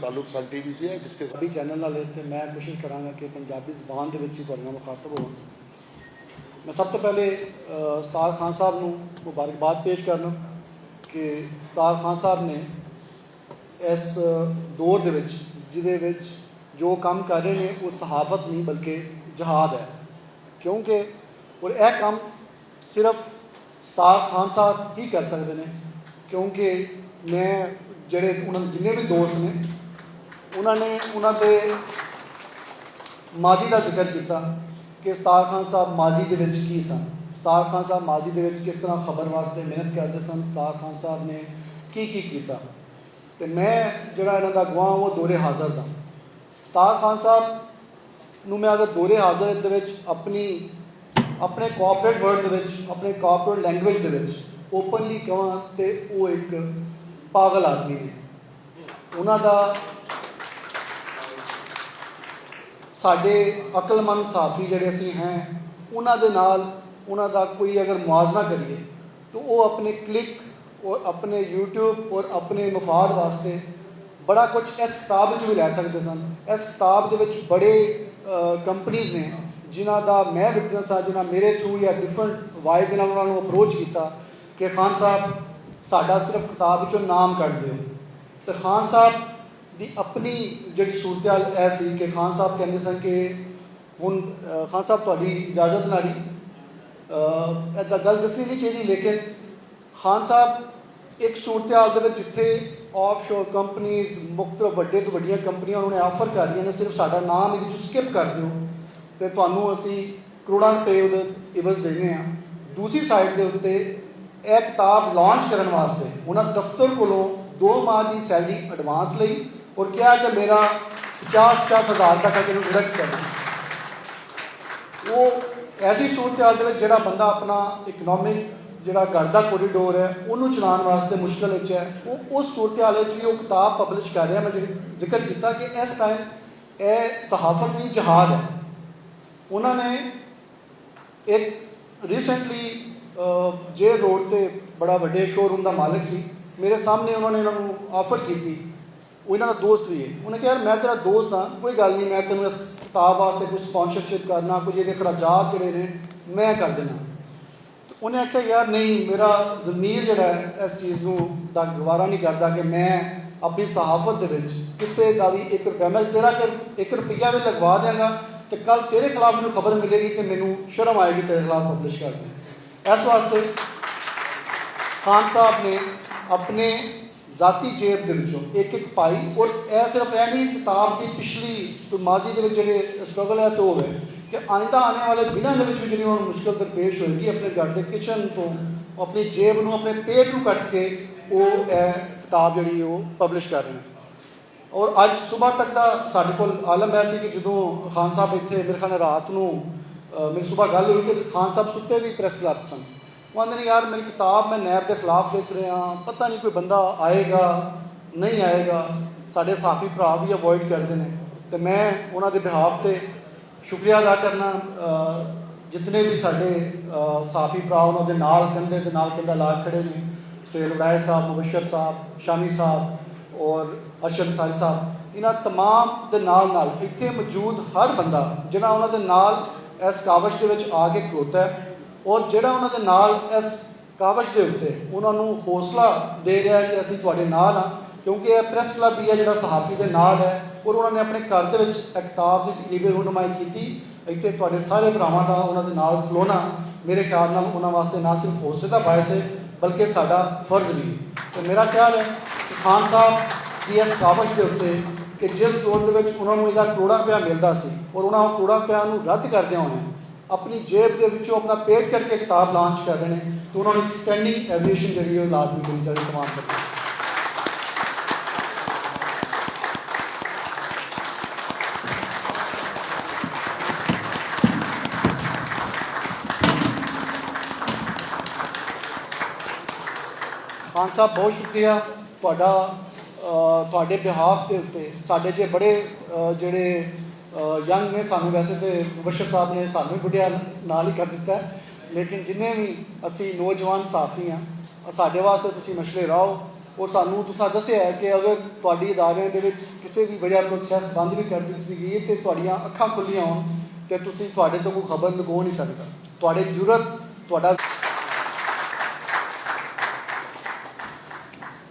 تعلق سن ٹی وی سے ہے، جس کے ابھی چینل نہ لیتے میں کوشش کروں گا کہ پنجابی زبان دے وچ ہی تہاڈے نال مخاطب ہوں. میں سب تو پہلے ستار خان صاحب نو مبارکباد پیش کرنا کہ ستار خان صاحب نے اس دور دے وچ جہدے وچ جو کام کر رہے ہیں وہ صحافت نہیں بلکہ جہاد ہے. کیونکہ اور یہ کام صرف ستار خان صاحب ہی کر سکتے ہیں، کیونکہ میں جڑے انہوں نے جنے بھی دوست نے ਉਹਨਾਂ ਦੇ ਮਾਜ਼ੀ ਦਾ ਜ਼ਿਕਰ ਕੀਤਾ ਕਿ ਸਤਾਰ ਖਾਨ ਸਾਹਿਬ ਮਾਜ਼ੀ ਦੇ ਵਿੱਚ ਕੀ ਸਨ। ਸਤਾਰ ਖਾਨ ਸਾਹਿਬ ਮਾਜ਼ੀ ਦੇ ਵਿੱਚ ਕਿਸ ਤਰ੍ਹਾਂ ਖਬਰ ਵਾਸਤੇ ਮਿਹਨਤ ਕਰਦੇ ਸਨ, ਸਤਾਰ ਖਾਨ ਸਾਹਿਬ ਨੇ ਕੀ ਕੀਤਾ। ਤੇ ਮੈਂ ਜਿਹੜਾ ਇਹਨਾਂ ਦਾ ਗਵਾਹ ਉਹ ਦੋਰੇ ਹਾਜ਼ਰ ਦਾ। ਸਤਾਰ ਖਾਨ ਸਾਹਿਬ ਨੂੰ ਮੈਂ ਅਗਰ ਦੋਰੇ ਹਾਜ਼ਰ ਦੇ ਵਿੱਚ ਆਪਣੇ ਕੋਆਪਰੇਟ ਵਰਡ ਦੇ ਵਿੱਚ, ਆਪਣੇ ਕੋਆਪਰੇਟ ਲੈਂਗੁਏਜ ਦੇ ਵਿੱਚ ਓਪਨਲੀ ਕਹਾਂ ਤੇ ਉਹ ਇੱਕ ਪਾਗਲ ਆਦਮੀ ਨੇ। ਉਹਨਾਂ ਦਾ ਸਾਡੇ ਅਕਲਮੰਦ ਸਾਫੀ ਜਿਹੜੇ ਅਸੀਂ ਹੈ ਉਹਨਾਂ ਦੇ ਨਾਲ ਉਹਨਾਂ ਦਾ ਕੋਈ ਅਗਰ ਮੁਆਜ਼ਨਾ ਕਰੀਏ ਤਾਂ ਉਹ ਆਪਣੇ ਕਲਿੱਕ ਔਰ ਆਪਣੇ YouTube ਔਰ ਆਪਣੇ ਮਫਾਦ ਵਾਸਤੇ ਬੜਾ ਕੁਝ ਇਸ ਕਿਤਾਬ ਵਿੱਚ ਵੀ ਲੈ ਸਕਦੇ ਸਨ। ਇਸ ਕਿਤਾਬ ਦੇ ਵਿੱਚ ਬੜੇ ਕੰਪਨੀਜ਼ ਨੇ ਜਿਨ੍ਹਾਂ ਦਾ ਮੈਂ ਵਿਟਨੈਸ ਹਾਂ, ਜਿਨ੍ਹਾਂ ਮੇਰੇ ਥਰੂ ਜਾਂ ਡਿਫਰੈਂਟ ਵਾਏ ਦੇ ਨਾਲ ਉਹਨਾਂ ਨੂੰ ਅਪਰੋਚ ਕੀਤਾ ਕਿ ਖਾਨ ਸਾਹਿਬ ਸਾਡਾ ਸਿਰਫ ਕਿਤਾਬ ਵਿੱਚੋਂ ਨਾਮ ਕੱਢ ਦਿਓ। ਤੇ ਖਾਨ ਸਾਹਿਬ ਦੀ ਆਪਣੀ ਜਿਹੜੀ ਸੂਰਤ-ਹਾਲ ਇਹ ਸੀ ਕਿ ਖਾਨ ਸਾਹਿਬ ਕਹਿੰਦੇ ਸਨ ਕਿ ਹੁਣ ਖਾਨ ਸਾਹਿਬ ਤੁਹਾਡੀ ਇਜਾਜ਼ਤ ਨਾਲ ਹੀ ਇੱਦਾਂ ਗੱਲ ਦੱਸਣੀ ਨਹੀਂ ਚਾਹੀਦੀ, ਲੇਕਿਨ ਖਾਨ ਸਾਹਿਬ ਇੱਕ ਸੂਰਤ-ਹਾਲ ਦੇ ਵਿੱਚ ਜਿੱਥੇ ਆਫਸ਼ੋਰ ਕੰਪਨੀਜ਼ ਮੁਖਤਲਿਫ ਵੱਡੇ ਤੋਂ ਵੱਡੀਆਂ ਕੰਪਨੀਆਂ ਉਹਨਾਂ ਨੇ ਆਫਰ ਕਰ ਰਹੀਆਂ ਨੇ ਸਿਰਫ ਸਾਡਾ ਨਾਮ ਇਹਦੇ 'ਚੋਂ ਸਕਿਪ ਕਰ ਦਿਓ ਤੇ ਤੁਹਾਨੂੰ ਅਸੀਂ ਕਰੋੜਾਂ ਰੁਪਏ ਉਹਦੇ ਇਵਜ਼ ਦੇਣੇ ਆ। ਦੂਸਰੀ ਸਾਈਡ ਦੇ ਉੱਤੇ ਇਹ ਕਿਤਾਬ ਲਾਂਚ ਕਰਨ ਵਾਸਤੇ ਉਹਨਾਂ ਦਫ਼ਤਰ ਕੋਲੋਂ 2 ਮਾਹ ਦੀ ਸੈਲਰੀ ਐਡਵਾਂਸ ਲਈ ਔਰ ਕਿਹਾ ਕਿ ਮੇਰਾ 50,000 ਤੱਕ ਇਹਨੂੰ ਡਿਡਕਟ ਕਰਨਾ। ਉਹ ਐਸੀ ਸੂਰਤ-ਹਾਲ ਦੇ ਵਿੱਚ ਜਿਹੜਾ ਬੰਦਾ ਆਪਣਾ ਇਕਨੋਮਿਕ ਜਿਹੜਾ ਘਰ ਦਾ ਕੋਰੀਡੋਰ ਹੈ ਉਹਨੂੰ ਚਲਾਉਣ ਵਾਸਤੇ ਮੁਸ਼ਕਿਲ ਵਿੱਚ ਹੈ, ਉਹ ਉਸ ਸੂਰਤ-ਹਾਲ ਵਿੱਚ ਵੀ ਉਹ ਕਿਤਾਬ ਪਬਲਿਸ਼ ਕਰ ਰਿਹਾ। ਮੈਂ ਜਿਹੜੀ ਜ਼ਿਕਰ ਕੀਤਾ ਕਿ ਇਸ ਟਾਈਮ ਇਹ ਸਹਾਫਤ ਦੀ ਜਹਾਦ ਹੈ। ਉਹਨਾਂ ਨੇ ਇੱਕ ਰੀਸੈਂਟਲੀ ਜੇ ਰੋਡ 'ਤੇ ਬੜਾ ਵੱਡੇ ਸ਼ੋਰੂਮ ਦਾ ਮਾਲਕ ਸੀ, ਮੇਰੇ ਸਾਹਮਣੇ ਉਹਨਾਂ ਨੇ ਇਹਨਾਂ ਨੂੰ ਆਫਰ ਕੀਤੀ। ਉਹ ਇਹਨਾਂ ਦਾ ਦੋਸਤ ਵੀ ਹੈ। ਉਹਨੇ ਕਿਹਾ ਯਾਰ ਮੈਂ ਤੇਰਾ ਦੋਸਤ ਹਾਂ, ਕੋਈ ਗੱਲ ਨਹੀਂ, ਮੈਂ ਤੈਨੂੰ ਇਸ ਕਿਤਾਬ ਵਾਸਤੇ ਕੁਝ ਸਪਾਂਸਰਸ਼ਿਪ ਕਰਨਾ, ਕੁਝ ਇਹਦੇ ਖਰਾਜਾਤ ਜਿਹੜੇ ਨੇ ਮੈਂ ਕਰ ਦੇਣਾ। ਉਹਨੇ ਆਖਿਆ ਯਾਰ ਨਹੀਂ, ਮੇਰਾ ਜ਼ਮੀਰ ਜਿਹੜਾ ਹੈ ਇਸ ਚੀਜ਼ ਨੂੰ ਦਾ ਗਵਾਰਾ ਨਹੀਂ ਕਰਦਾ ਕਿ ਮੈਂ ਆਪਣੀ ਸਹਾਫਤ ਦੇ ਵਿੱਚ ਕਿਸੇ ਦਾ ਵੀ 1 ਰੁਪਇਆ, ਮੈਂ ਤੇਰਾ ਕਿ 1 ਰੁਪਇਆ ਵੀ ਲਗਵਾ ਦਿਆਂਗਾ ਤੇ ਕੱਲ ਤੇਰੇ ਖਿਲਾਫ ਮੈਨੂੰ ਖਬਰ ਮਿਲੇਗੀ ਤੇ ਮੈਨੂੰ ਸ਼ਰਮ ਆਏਗੀ ਤੇਰੇ ਖਿਲਾਫ ਪਬਲਿਸ਼ ਕਰ ਦੇ। ਇਸ ਵਾਸਤੇ ਖਾਨ ਸਾਹਿਬ ਨੇ ਆਪਣੇ ਜ਼ਾਤੀ ਜੇਬ ਦੇ ਵਿੱਚੋਂ ਇੱਕ ਪਾਈ ਔਰ ਇਹ ਸਿਰਫ ਇਹ ਨਹੀਂ ਕਿਤਾਬ ਦੀ ਪਿਛਲੀ ਮਾਜ਼ੀ ਦੇ ਵਿੱਚ ਜਿਹੜੇ ਸਟਰਗਲ ਹੈ ਤੋਂ ਹੈ ਕਿ ਆਇੰਦਾ ਆਉਣ ਵਾਲੇ ਦਿਨਾਂ ਦੇ ਵਿੱਚ ਵੀ ਜਿਹੜੀ ਉਹਨਾਂ ਨੂੰ ਮੁਸ਼ਕਿਲ ਦਰਪੇਸ਼ ਹੋਏਗੀ ਆਪਣੇ ਘਰ ਦੇ ਕਿਚਨ ਤੋਂ ਆਪਣੀ ਜੇਬ ਨੂੰ ਆਪਣੇ ਪੇਟ ਨੂੰ ਕੱਟ ਕੇ ਉਹ ਇਹ ਕਿਤਾਬ ਜਿਹੜੀ ਉਹ ਪਬਲਿਸ਼ ਕਰ ਰਹੇ ਨੇ। ਔਰ ਅੱਜ ਸਵੇਰ ਤੱਕ ਦਾ ਸਾਡੇ ਕੋਲ ਆਲਮ ਹੈ ਸੀ ਕਿ ਜਦੋਂ ਖਾਨ ਸਾਹਿਬ ਇੱਥੇ ਮੇਰੇ ਖਿਆਲ ਰਾਤ ਨੂੰ ਮੇਰੀ ਸਵੇਰ ਗੱਲ ਹੋਈ ਕਿ ਖਾਨ ਸਾਹਿਬ ਸੁੱਤੇ ਵੀ ਪ੍ਰੈਸ ਕਲੱਬ ਸਨ। ਉਹ ਕਹਿੰਦੇ ਨੇ ਯਾਰ ਮੇਰੀ ਕਿਤਾਬ ਮੈਂ ਨੈਬ ਦੇ ਖਿਲਾਫ ਲਿਖ ਰਿਹਾ, ਪਤਾ ਨਹੀਂ ਕੋਈ ਬੰਦਾ ਆਏਗਾ ਨਹੀਂ ਆਏਗਾ, ਸਾਡੇ ਸਾਫੀ ਭਰਾ ਵੀ ਅਵੋਇਡ ਕਰਦੇ ਨੇ। ਤੇ ਮੈਂ ਉਹਨਾਂ ਦੇ ਬਿਹਾਫ 'ਤੇ ਸ਼ੁਕਰੀਆ ਅਦਾ ਕਰਨਾ ਜਿਤਨੇ ਵੀ ਸਾਡੇ ਸਾਫੀ ਭਰਾ ਉਹਨਾਂ ਦੇ ਨਾਲ ਕੰਧੇ ਦੇ ਨਾਲ ਕੰਧਾ ਲਾ ਖੜੇ ਨੇ, ਸੁਹੇਲ ਵੜਾਏ ਸਾਹਿਬ, ਮੁਬਸ਼ਰ ਸਾਹਿਬ, ਸ਼ਾਮੀ ਸਾਹਿਬ ਔਰ ਅਰਸ਼ਦ ਅੰਸਾਰੀ ਸਾਹਿਬ, ਇਹਨਾਂ ਤਮਾਮ ਦੇ ਨਾਲ ਇੱਥੇ ਮੌਜੂਦ ਹਰ ਬੰਦਾ ਜਿਹੜਾ ਉਹਨਾਂ ਦੇ ਨਾਲ ਇਸ ਕਾਵਸ਼ ਦੇ ਵਿੱਚ ਆ ਕੇ ਖਲੋਤਾ ਹੈ ਔਰ ਜਿਹੜਾ ਉਹਨਾਂ ਦੇ ਨਾਲ ਇਸ ਕਾਵਸ਼ ਦੇ ਉੱਤੇ ਉਹਨਾਂ ਨੂੰ ਹੌਸਲਾ ਦੇ ਰਿਹਾ ਕਿ ਅਸੀਂ ਤੁਹਾਡੇ ਨਾਲ ਹਾਂ, ਕਿਉਂਕਿ ਇਹ ਪ੍ਰੈਸ ਕਲੱਬ ਹੀ ਹੈ ਜਿਹੜਾ ਸਹਾਫੀ ਦੇ ਨਾਲ ਹੈ ਔਰ ਉਹਨਾਂ ਨੇ ਆਪਣੇ ਘਰ ਦੇ ਵਿੱਚ ਇੱਕ ਕਿਤਾਬ ਦੀ ਤਕਰੀਬੀ ਰੂਨਮਾਈ ਕੀਤੀ। ਇੱਥੇ ਤੁਹਾਡੇ ਸਾਰੇ ਭਰਾਵਾਂ ਦਾ ਉਹਨਾਂ ਦੇ ਨਾਲ ਖਲੋਣਾ ਮੇਰੇ ਖਿਆਲ ਨਾਲ ਉਹਨਾਂ ਵਾਸਤੇ ਨਾ ਸਿਰਫ ਹੌਸਲੇ ਦਾ ਬਾਇਸ ਹੈ ਬਲਕਿ ਸਾਡਾ ਫਰਜ਼ ਵੀ ਹੈ। ਤੇ ਮੇਰਾ ਖਿਆਲ ਹੈ ਕਿ ਖਾਨ ਸਾਹਿਬ ਦੀ ਇਸ ਕਾਵਸ਼ ਦੇ ਉੱਤੇ ਕਿ ਜਿਸ ਦੌਰ ਦੇ ਵਿੱਚ ਉਹਨਾਂ ਨੂੰ ਇਹਦਾ ਕਰੋੜਾਂ ਰੁਪਇਆ ਮਿਲਦਾ ਸੀ ਔਰ ਉਹਨਾਂ ਉਹ ਕਰੋੜਾਂ ਰੁਪਇਆ ਨੂੰ ਰੱਦ ਕਰਦਿਆਂ ਹੋਣੇ ਆਪਣੀ ਜੇਬ ਦੇ ਵਿੱਚੋਂ ਆਪਣਾ ਪੇਟ ਕਰਕੇ ਕਿਤਾਬ ਲਾਂਚ ਕਰ ਰਹੇ ਨੇ, ਤਾਂ ਉਹਨਾਂ ਨੂੰ ਇੱਕ ਸਟੈਂਡਿੰਗ ਐਵੀਏਸ਼ਨ ਜਿਹੜੀ ਉਹ ਲਾਜ਼ਮੀ ਹੋਣੀ ਚਾਹੀਦੀ ਤਮਾਮ ਕਰਕੇ। ਖਾਨ ਸਾਹਿਬ ਬਹੁਤ ਸ਼ੁਕਰੀਆ ਤੁਹਾਡੇ ਬਿਹਾਫ ਦੇ ਉੱਤੇ। ਸਾਡੇ ਜੇ ਬੜੇ ਜਿਹੜੇ ਯੰਗ ਨੇ, ਸਾਨੂੰ ਵੈਸੇ ਤਾਂ ਮੁਬਸ਼ਰ ਸਾਹਿਬ ਨੇ ਸਾਨੂੰ ਵੀ ਬੁੱਢਿਆ ਨਾਲ ਹੀ ਕਰ ਦਿੱਤਾ, ਲੇਕਿਨ ਜਿੰਨੇ ਵੀ ਅਸੀਂ ਨੌਜਵਾਨ ਸਾਫੀ ਹਾਂ ਸਾਡੇ ਵਾਸਤੇ ਤੁਸੀਂ ਮਸ਼ਲੇ ਰਹੋ। ਔਰ ਸਾਨੂੰ ਤੁਸੀਂ ਦੱਸਿਆ ਹੈ ਕਿ ਅਗਰ ਤੁਹਾਡੀ ਅਦਾਰਿਆਂ ਦੇ ਵਿੱਚ ਕਿਸੇ ਵੀ ਵਜ੍ਹਾ ਤੋਂ ਐਕਸੈਸ ਬੰਦ ਵੀ ਕਰ ਦਿੱਤੀ ਗਈ ਅਤੇ ਤੁਹਾਡੀਆਂ ਅੱਖਾਂ ਖੁੱਲ੍ਹੀਆਂ ਹੋਣ ਅਤੇ ਤੁਸੀਂ ਤੁਹਾਡੇ ਤੋਂ ਕੋਈ ਖਬਰ ਲੁਕੋ ਨਹੀਂ ਸਕਦਾ। ਤੁਹਾਡੇ ਜੁਰਤ ਤੁਹਾਡਾ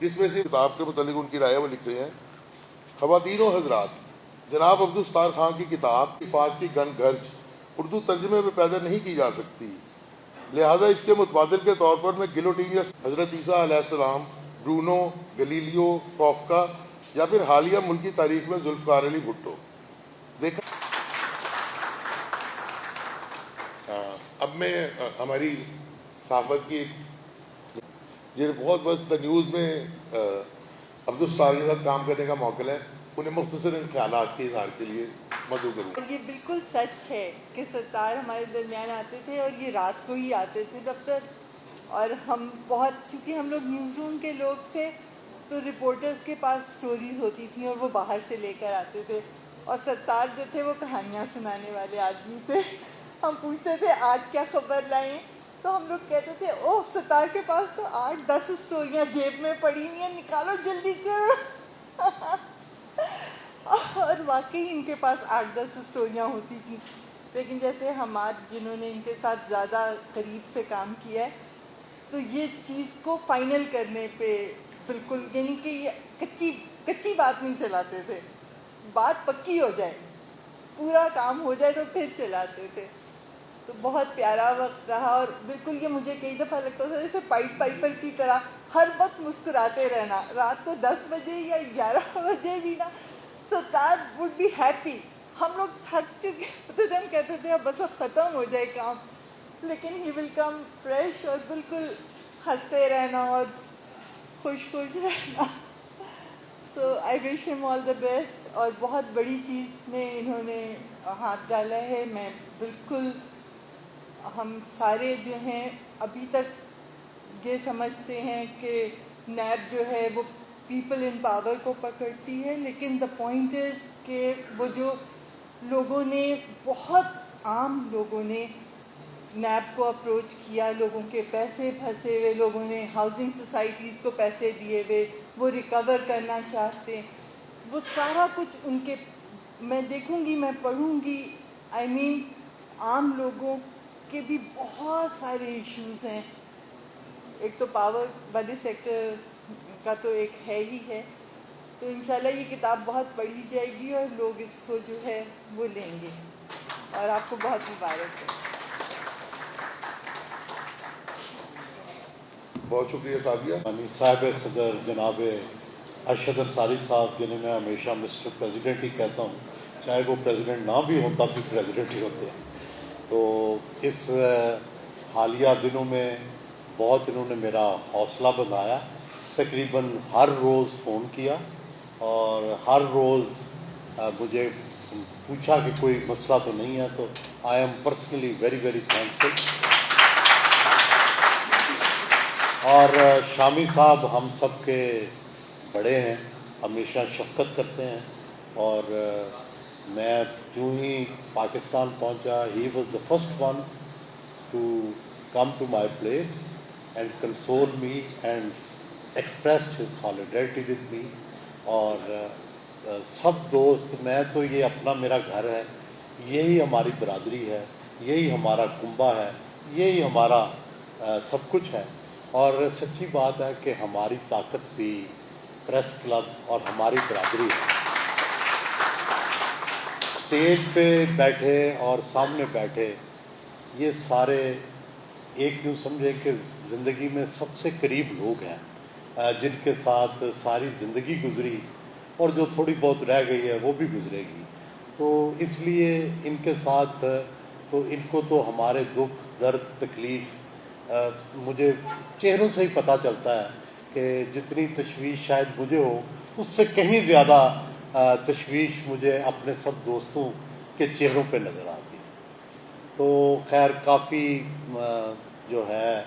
اس میں سے کتاب کے متعلق ان کی رائے وہ لکھ رہے ہیں: خواتین و حضرات، جناب عبدالستار خان کی کتاب الفاظ کی گن گرج اردو ترجمے میں پیدا نہیں کی جا سکتی، لہذا اس کے متبادل کے طور پر میں گلوٹین یا حضرت عیسیٰ علیہ السلام، برونو، گلیلیو، کافکا یا پھر حالیہ ملکی تاریخ میں ذوالفقار علی بھٹو دیکھا۔ اب میں ہماری صحافت کی یہ بہت بس دا نیوز میں عبدالستار کے ساتھ کام کرنے کا موقع ہے، انہیں مختصر ان خیالات کے اظہار کے لیے مدعو کروں۔ یہ بالکل سچ ہے کہ ستار ہمارے درمیان آتے تھے اور یہ رات کو ہی آتے تھے دفتر، اور ہم بہت، چونکہ ہم لوگ نیوز روم کے لوگ تھے تو رپورٹرز کے پاس سٹوریز ہوتی تھیں اور وہ باہر سے لے کر آتے تھے، اور ستار جو تھے وہ کہانیاں سنانے والے آدمی تھے۔ ہم پوچھتے تھے آج کیا خبر لائیں، تو ہم لوگ کہتے تھے اوہ ستار کے پاس تو 8-10 اسٹوریاں جیب میں پڑی ہوئی ہیں، نکالو جلدی کرو۔ اور واقعی ان کے پاس 8-10 اسٹوریاں ہوتی تھیں، لیکن جیسے ہمارے جنہوں نے ان کے ساتھ زیادہ قریب سے کام کیا ہے تو یہ چیز کو فائنل کرنے پہ بالکل، یعنی کہ یہ کچی بات نہیں چلاتے تھے، بات پکی ہو جائے، پورا کام ہو جائے تو پھر چلاتے تھے۔ تو بہت پیارا وقت رہا، اور بالکل یہ مجھے کئی دفعہ لگتا تھا جیسے پائٹ پائپر کی طرح ہر وقت مسکراتے رہنا، رات کو 10 بجے یا 11 بجے بھی نا ستار وڈ بی ہیپی۔ ہم لوگ تھک چکے ہوتے تھے، ہم کہتے تھے اب بس اب ختم ہو جائے کام، لیکن ہی ول کم فریش اور بالکل ہنستے رہنا اور خوش رہنا۔ سو آئی وش ہم آل دا بیسٹ، اور بہت بڑی چیز میں انہوں نے ہاتھ ڈالا ہے۔ میں بالکل، ہم سارے جو ہیں ابھی تک یہ سمجھتے ہیں کہ نیب جو ہے وہ پیپل ان پاور کو پکڑتی ہے، لیکن دا پوائنٹ از کہ وہ جو لوگوں نے، بہت عام لوگوں نے نیب کو اپروچ کیا، لوگوں کے پیسے پھنسے ہوئے، لوگوں نے ہاؤسنگ سوسائٹیز کو پیسے دیے ہوئے، وہ ریکور کرنا چاہتے ہیں، وہ سارا کچھ ان کے، میں دیکھوں گی، میں پڑھوں گی، آئی مین عام لوگوں کے بھی بہت سارے ایشوز ہیں۔ ایک تو پاور والے سیکٹر کا تو ایک ہے ہی ہے، تو انشاءاللہ یہ کتاب بہت پڑھی جائے گی اور لوگ اس کو جو ہے وہ لیں گے، اور آپ کو بہت مبارک ہے۔ بہت شکریہ سعدیہ۔ صاحب صدر جناب ارشد انصاری صاحب، جنہیں میں ہمیشہ مسٹر پریزیڈنٹ ہی کہتا ہوں، چاہے وہ پریزیڈنٹ نہ بھی ہوں تب بھی پریزیڈنٹ ہی ہوتے ہیں، تو اس حالیہ دنوں میں بہت انہوں نے میرا حوصلہ بندھایا، تقریباً ہر روز فون کیا اور ہر روز مجھے پوچھا کہ کوئی مسئلہ تو نہیں ہے، تو I am personally very very thankful. اور شامی صاحب ہم سب کے بڑے ہیں، ہمیشہ شفقت کرتے ہیں، اور میں جو ہی پاکستان پہنچا، he was the first one to come to my place and console me and expressed his solidarity with me, اور سب دوست، میں تو یہ اپنا میرا گھر ہے، یہی ہماری برادری ہے، یہی ہمارا کنبہ ہے، یہی ہمارا سب کچھ ہے، اور سچی بات ہے کہ ہماری طاقت بھی پریس کلب اور ہماری برادری ہے۔ اسٹیج پہ بیٹھے اور سامنے بیٹھے یہ سارے ایک یوں سمجھیں کہ زندگی میں سب سے قریب لوگ ہیں، جن کے ساتھ ساری زندگی گزری اور جو تھوڑی بہت رہ گئی ہے وہ بھی گزرے گی، تو اس لیے ان کے ساتھ، تو ان کو تو ہمارے دکھ درد تکلیف مجھے چہروں سے ہی پتہ چلتا ہے کہ جتنی تشویش شاید مجھے ہو اس سے کہیں زیادہ تشویش مجھے اپنے سب دوستوں کے چہروں پہ نظر آتی۔ تو خیر کافی جو ہے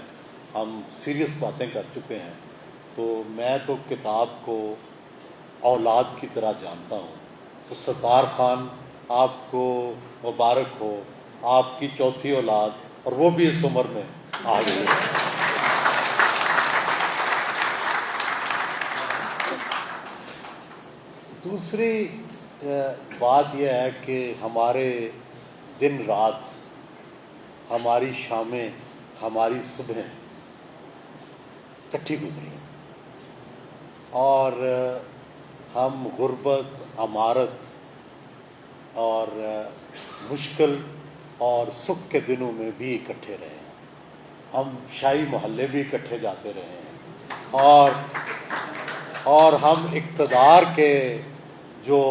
ہم سیریس باتیں کر چکے ہیں، تو میں تو کتاب کو اولاد کی طرح جانتا ہوں، تو ستار خان آپ کو مبارک ہو، آپ کی چوتھی اولاد، اور وہ بھی اس عمر میں آ گئی ہے۔ دوسری بات یہ ہے کہ ہمارے دن رات، ہماری شامیں، ہماری صبحیں کٹھی گزری ہیں، اور ہم غربت، امارت اور مشکل اور سکھ کے دنوں میں بھی اکٹھے رہے ہیں. ہم شاہی محلے بھی اکٹھے جاتے رہے ہیں اور ہم اقتدار کے جو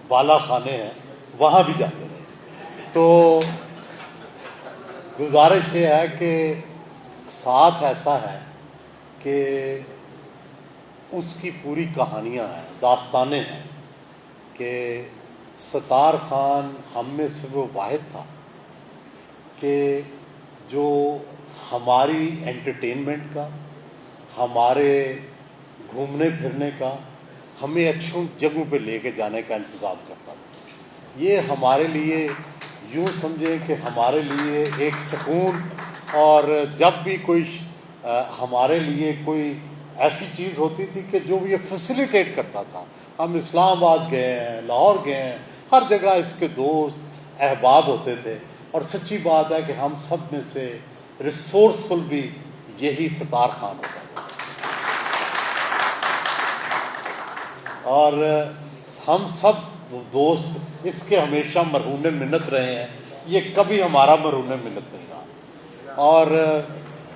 بالا خانے ہیں وہاں بھی جاتے رہے. تو گزارش یہ ہے کہ ساتھ ایسا ہے کہ اس کی پوری کہانیاں ہیں، داستانیں ہیں کہ ستار خان ہم میں سے وہ واحد تھا کہ جو ہماری انٹرٹینمنٹ کا، ہمارے گھومنے پھرنے کا، ہمیں اچھوں جگہوں پہ لے کے جانے کا انتظام کرتا تھا. یہ ہمارے لیے یوں سمجھیں کہ ہمارے لیے ایک سکون، اور جب بھی کوئی ہمارے لیے کوئی ایسی چیز ہوتی تھی کہ جو یہ فیسیلیٹیٹ کرتا تھا. ہم اسلام آباد گئے ہیں، لاہور گئے ہیں، ہر جگہ اس کے دوست احباب ہوتے تھے. اور سچی بات ہے کہ ہم سب میں سے ریسورسفل بھی یہی ستار خان ہوتا تھا. اور ہم سب دوست اس کے ہمیشہ مرہون منت رہے ہیں. یہ کبھی ہمارا مرہون منت نہیں رہا. اور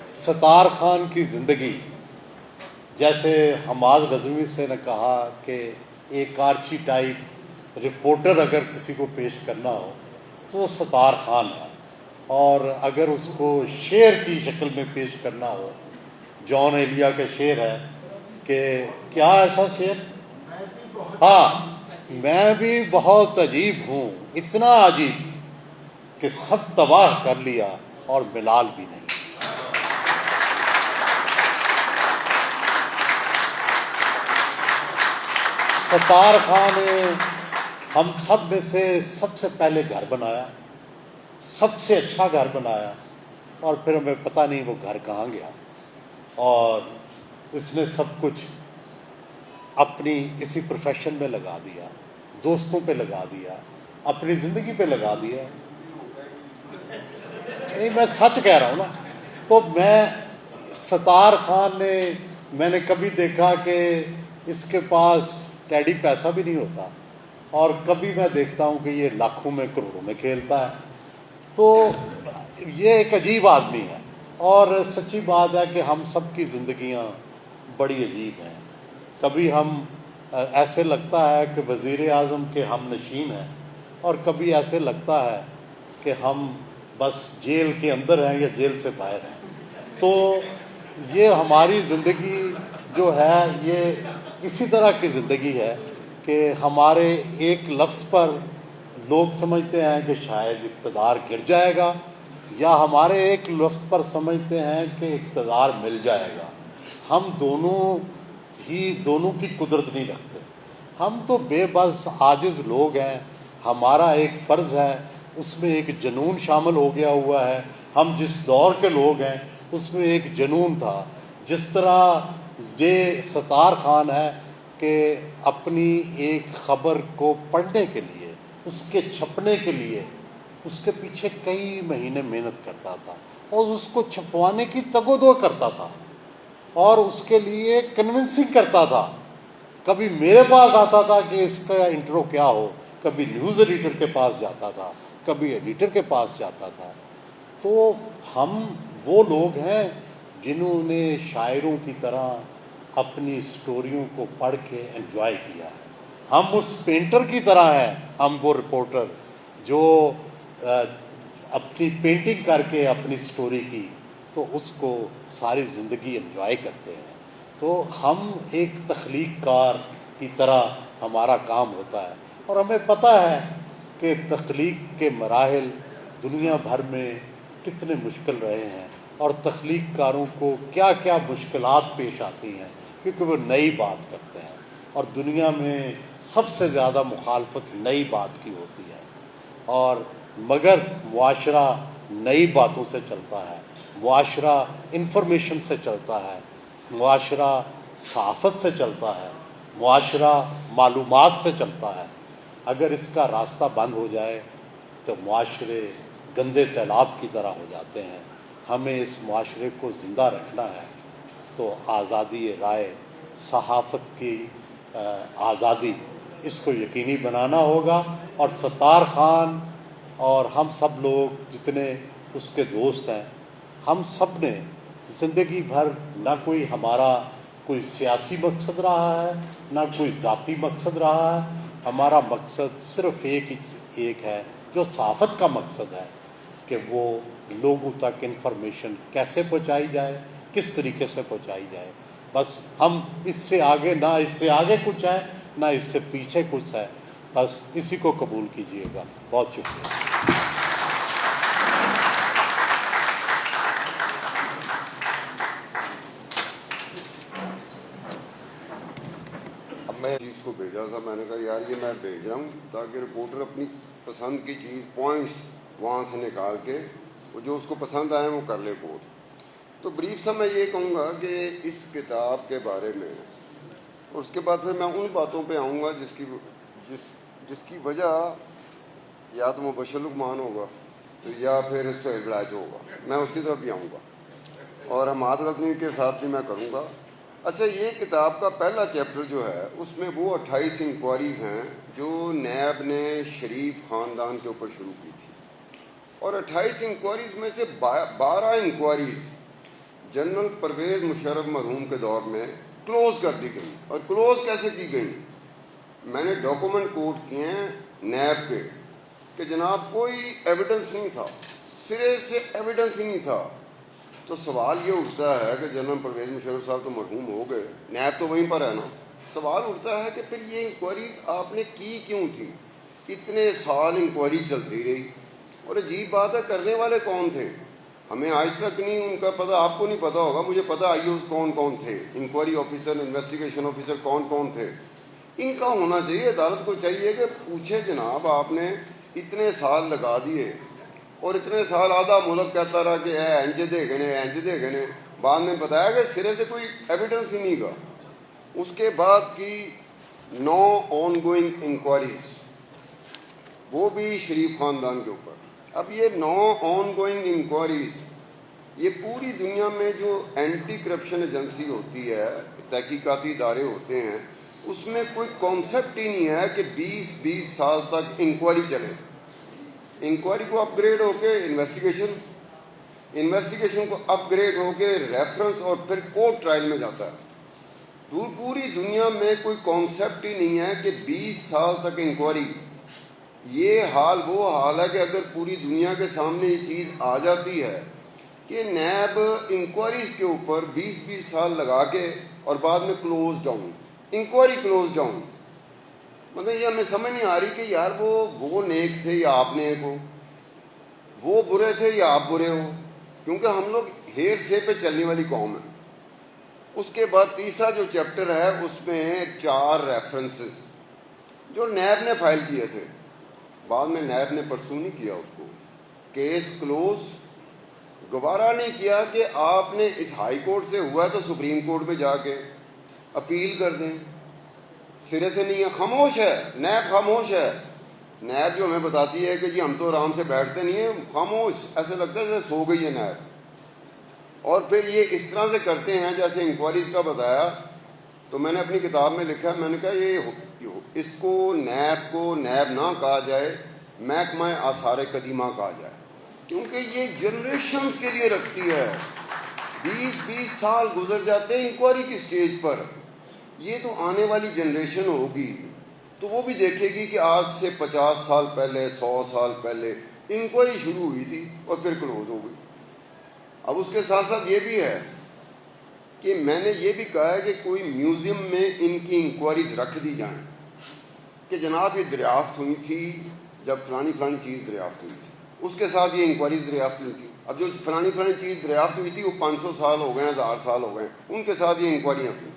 ستار خان کی زندگی، جیسے حماد غزنوی سے نے کہا کہ ایک آرچی ٹائپ رپورٹر اگر کسی کو پیش کرنا ہو تو وہ ستار خان ہے، اور اگر اس کو شعر کی شکل میں پیش کرنا ہو، جان ایلیا کا شعر ہے کہ کیا ایسا شعر، ہاں میں بھی بہت عجیب ہوں، اتنا عجیب کہ سب تباہ کر لیا اور ملال بھی نہیں. ستار خان نے ہم سب میں سے سب سے پہلے گھر بنایا، سب سے اچھا گھر بنایا، اور پھر ہمیں پتہ نہیں وہ گھر کہاں گیا. اور اس نے سب کچھ اپنی اسی پروفیشن میں لگا دیا، دوستوں پہ لگا دیا، اپنی زندگی پہ لگا دیا. نہیں، میں سچ کہہ رہا ہوں نا. تو ستار خان نے، میں نے کبھی دیکھا کہ اس کے پاس ٹیڈی پیسہ بھی نہیں ہوتا، اور کبھی میں دیکھتا ہوں کہ یہ لاکھوں میں کروڑوں میں کھیلتا ہے. تو یہ ایک عجیب آدمی ہے. اور سچی بات ہے کہ ہم سب کی زندگیاں بڑی عجیب ہیں. کبھی ہم ایسے لگتا ہے کہ وزیر اعظم کے ہم نشین ہیں، اور کبھی ایسے لگتا ہے کہ ہم بس جیل کے اندر ہیں یا جیل سے باہر ہیں. تو یہ ہماری زندگی جو ہے یہ اسی طرح کی زندگی ہے کہ ہمارے ایک لفظ پر لوگ سمجھتے ہیں کہ شاید اقتدار گر جائے گا، یا ہمارے ایک لفظ پر سمجھتے ہیں کہ اقتدار مل جائے گا. ہم دونوں کی قدرت نہیں رکھتے. ہم تو بے بس عاجز لوگ ہیں. ہمارا ایک فرض ہے، اس میں ایک جنون شامل ہو گیا ہوا ہے. ہم جس دور کے لوگ ہیں اس میں ایک جنون تھا. جس طرح یہ ستار خان ہے کہ اپنی ایک خبر کو پڑھنے کے لیے، اس کے چھپنے کے لیے اس کے پیچھے کئی مہینے محنت کرتا تھا، اور اس کو چھپوانے کی تگ و دو کرتا تھا، اور اس کے لیے کنونسنگ کرتا تھا. کبھی میرے پاس آتا تھا کہ اس کا انٹرو کیا ہو، کبھی نیوز ایڈیٹر کے پاس جاتا تھا، کبھی ایڈیٹر کے پاس جاتا تھا. تو ہم وہ لوگ ہیں جنہوں نے شاعروں کی طرح اپنی سٹوریوں کو پڑھ کے انجوائے کیا ہے. ہم اس پینٹر کی طرح ہیں، ہم وہ رپورٹر جو اپنی پینٹنگ کر کے اپنی سٹوری کی تو اس کو ساری زندگی انجوائے کرتے ہیں. تو ہم ایک تخلیق کار کی طرح ہمارا کام ہوتا ہے، اور ہمیں پتہ ہے کہ تخلیق کے مراحل دنیا بھر میں کتنے مشکل رہے ہیں، اور تخلیق کاروں کو کیا کیا مشکلات پیش آتی ہیں، کیونکہ وہ نئی بات کرتے ہیں، اور دنیا میں سب سے زیادہ مخالفت نئی بات کی ہوتی ہے. اور مگر معاشرہ نئی باتوں سے چلتا ہے، معاشرہ انفارمیشن سے چلتا ہے، معاشرہ صحافت سے چلتا ہے، معاشرہ معلومات سے چلتا ہے. اگر اس کا راستہ بند ہو جائے تو معاشرے گندے تیلاب کی طرح ہو جاتے ہیں. ہمیں اس معاشرے کو زندہ رکھنا ہے تو آزادی رائے صحافت کی آزادی، اس کو یقینی بنانا ہوگا. اور ستار خان اور ہم سب لوگ جتنے اس کے دوست ہیں، ہم سب نے زندگی بھر نہ کوئی ہمارا کوئی سیاسی مقصد رہا ہے، نہ کوئی ذاتی مقصد رہا ہے. ہمارا مقصد صرف ایک ہے جو صحافت کا مقصد ہے، کہ وہ لوگوں تک انفارمیشن کیسے پہنچائی جائے، کس طریقے سے پہنچائی جائے. بس ہم اس سے آگے نہ اس سے آگے کچھ ہے نہ اس سے پیچھے کچھ ہے. بس اسی کو قبول کیجیے گا. بہت شکریہ. میں چیز کو بھیجا تھا، میں نے کہا یار یہ میں بھیج رہا ہوں تاکہ رپورٹر اپنی پسند کی چیز پوائنٹس وہاں سے نکال کے وہ جو اس کو پسند آئے وہ کر لے کوٹ. تو بریف سا میں یہ کہوں گا کہ اس کتاب کے بارے میں، اور اس کے بعد پھر میں ان باتوں پہ آؤں گا جس کی وجہ یا تو مبشر لقمان ہوگا تو یا پھر سہیل بلاچ ہوگا. میں اس کی طرف بھی آؤں گا اور حماد غزنوی کے ساتھ بھی میں کروں گا. اچھا، یہ کتاب کا پہلا چیپٹر جو ہے اس میں وہ 28 انکوائریز ہیں جو نیب نے شریف خاندان کے اوپر شروع کی تھی، اور 28 انکوائریز میں سے 12 انکوائریز جنرل پرویز مشرف مرحوم کے دور میں کلوز کر دی گئی. اور کلوز کیسے کی گئی؟ میں نے ڈاکومنٹ کوٹ کیے ہیں نیب کے کہ جناب کوئی ایویڈنس نہیں تھا، سرے سے ایویڈنس ہی نہیں تھا. تو سوال یہ اٹھتا ہے کہ جنرل پرویز مشرف صاحب تو مرحوم ہو گئے، نیب تو وہیں پر ہے نا. سوال اٹھتا ہے کہ پھر یہ انکوائریز آپ نے کی کیوں تھی؟ اتنے سال انکوائری چلتی رہی. اور عجیب بات ہے، کرنے والے کون تھے؟ ہمیں آج تک نہیں ان کا پتہ. آپ کو نہیں پتہ ہوگا، مجھے پتہ آئی اوز کون کون تھے، انکوائری آفیسر، انویسٹیگیشن آفیسر کون کون تھے. ان کا ہونا چاہیے. عدالت کو چاہیے کہ پوچھے جناب آپ نے اتنے سال لگا دیے اور اتنے سال آدھا ملک کہتا رہا کہ اینج دے گنے، بعد میں بتایا کہ سرے سے کوئی ایویڈنس ہی نہیں گا. اس کے بعد کی 9 آن گوئنگ انکوائریز، وہ بھی شریف خاندان کے اوپر. اب یہ 9 آن گوئنگ انکوائریز، یہ پوری دنیا میں جو اینٹی کرپشن ایجنسی ہوتی ہے، تحقیقاتی ادارے ہوتے ہیں، اس میں کوئی کانسیپٹ ہی نہیں ہے کہ 20 سال تک انکوائری چلے. انکوائری کو اپ گریڈ ہو کے انویسٹیگیشن کو اپ گریڈ ہو کے ریفرنس اور پھر کورٹ ٹرائل میں جاتا ہے. پوری دنیا میں کوئی کانسیپٹ ہی نہیں ہے کہ 20 سال تک انکوائری. یہ حال وہ حال ہے کہ اگر پوری دنیا کے سامنے یہ چیز آ جاتی ہے کہ نیب انکوائریز کے اوپر 20 سال لگا کے اور بعد میں close down, inquiry close down, مطلب یہ ہمیں سمجھ نہیں آ رہی کہ یار وہ نیک تھے یا آپ نیک ہو، وہ برے تھے یا آپ برے ہو، کیونکہ ہم لوگ ہیر سے پہ چلنے والی قوم ہے. اس کے بعد تیسرا جو چیپٹر ہے اس میں 4 ریفرنسز جو نیب نے فائل کیے تھے، بعد میں نیب نے پرسو نہیں کیا اس کو. کیس کلوز، گوارا نہیں کیا کہ آپ نے اس ہائی کورٹ سے ہوا ہے تو سپریم کورٹ میں جا کے اپیل کر دیں. سرے سے نہیں ہے، خاموش ہے نیب، خاموش ہے. نیب جو ہمیں بتاتی ہے کہ جی ہم تو آرام سے بیٹھتے نہیں ہیں، خاموش، ایسے لگتا ہے جیسے سو گئی ہے نیب. اور پھر یہ اس طرح سے کرتے ہیں جیسے انکوائریز کا بتایا. تو میں نے اپنی کتاب میں لکھا ہے، میں نے کہا یہ اس کو نیب نہ کہا جائے، محکمہ آثار قدیمہ کہا جائے، کیونکہ یہ جنریشنز کے لیے رکھتی ہے. 20 سال گزر جاتے ہیں انکوائری کی سٹیج پر. یہ تو آنے والی جنریشن ہوگی تو وہ بھی دیکھے گی کہ آج سے 50 سال پہلے، 100 سال پہلے انکوائری شروع ہوئی تھی اور پھر کلوز ہو گئی. اب اس کے ساتھ ساتھ یہ بھی ہے کہ میں نے یہ بھی کہا ہے کہ کوئی میوزیم میں ان کی انکوائریز رکھ دی جائیں کہ جناب یہ دریافت ہوئی تھی جب فلانی چیز دریافت ہوئی تھی، اس کے ساتھ یہ انکوائریز دریافت ہوئی تھی. اب جو فلانی چیز دریافت ہوئی تھی وہ 500 سال ہو گئے ہیں، 1000 سال ہو گئے ہیں، ان کے ساتھ یہ انکوائریاں تھیں.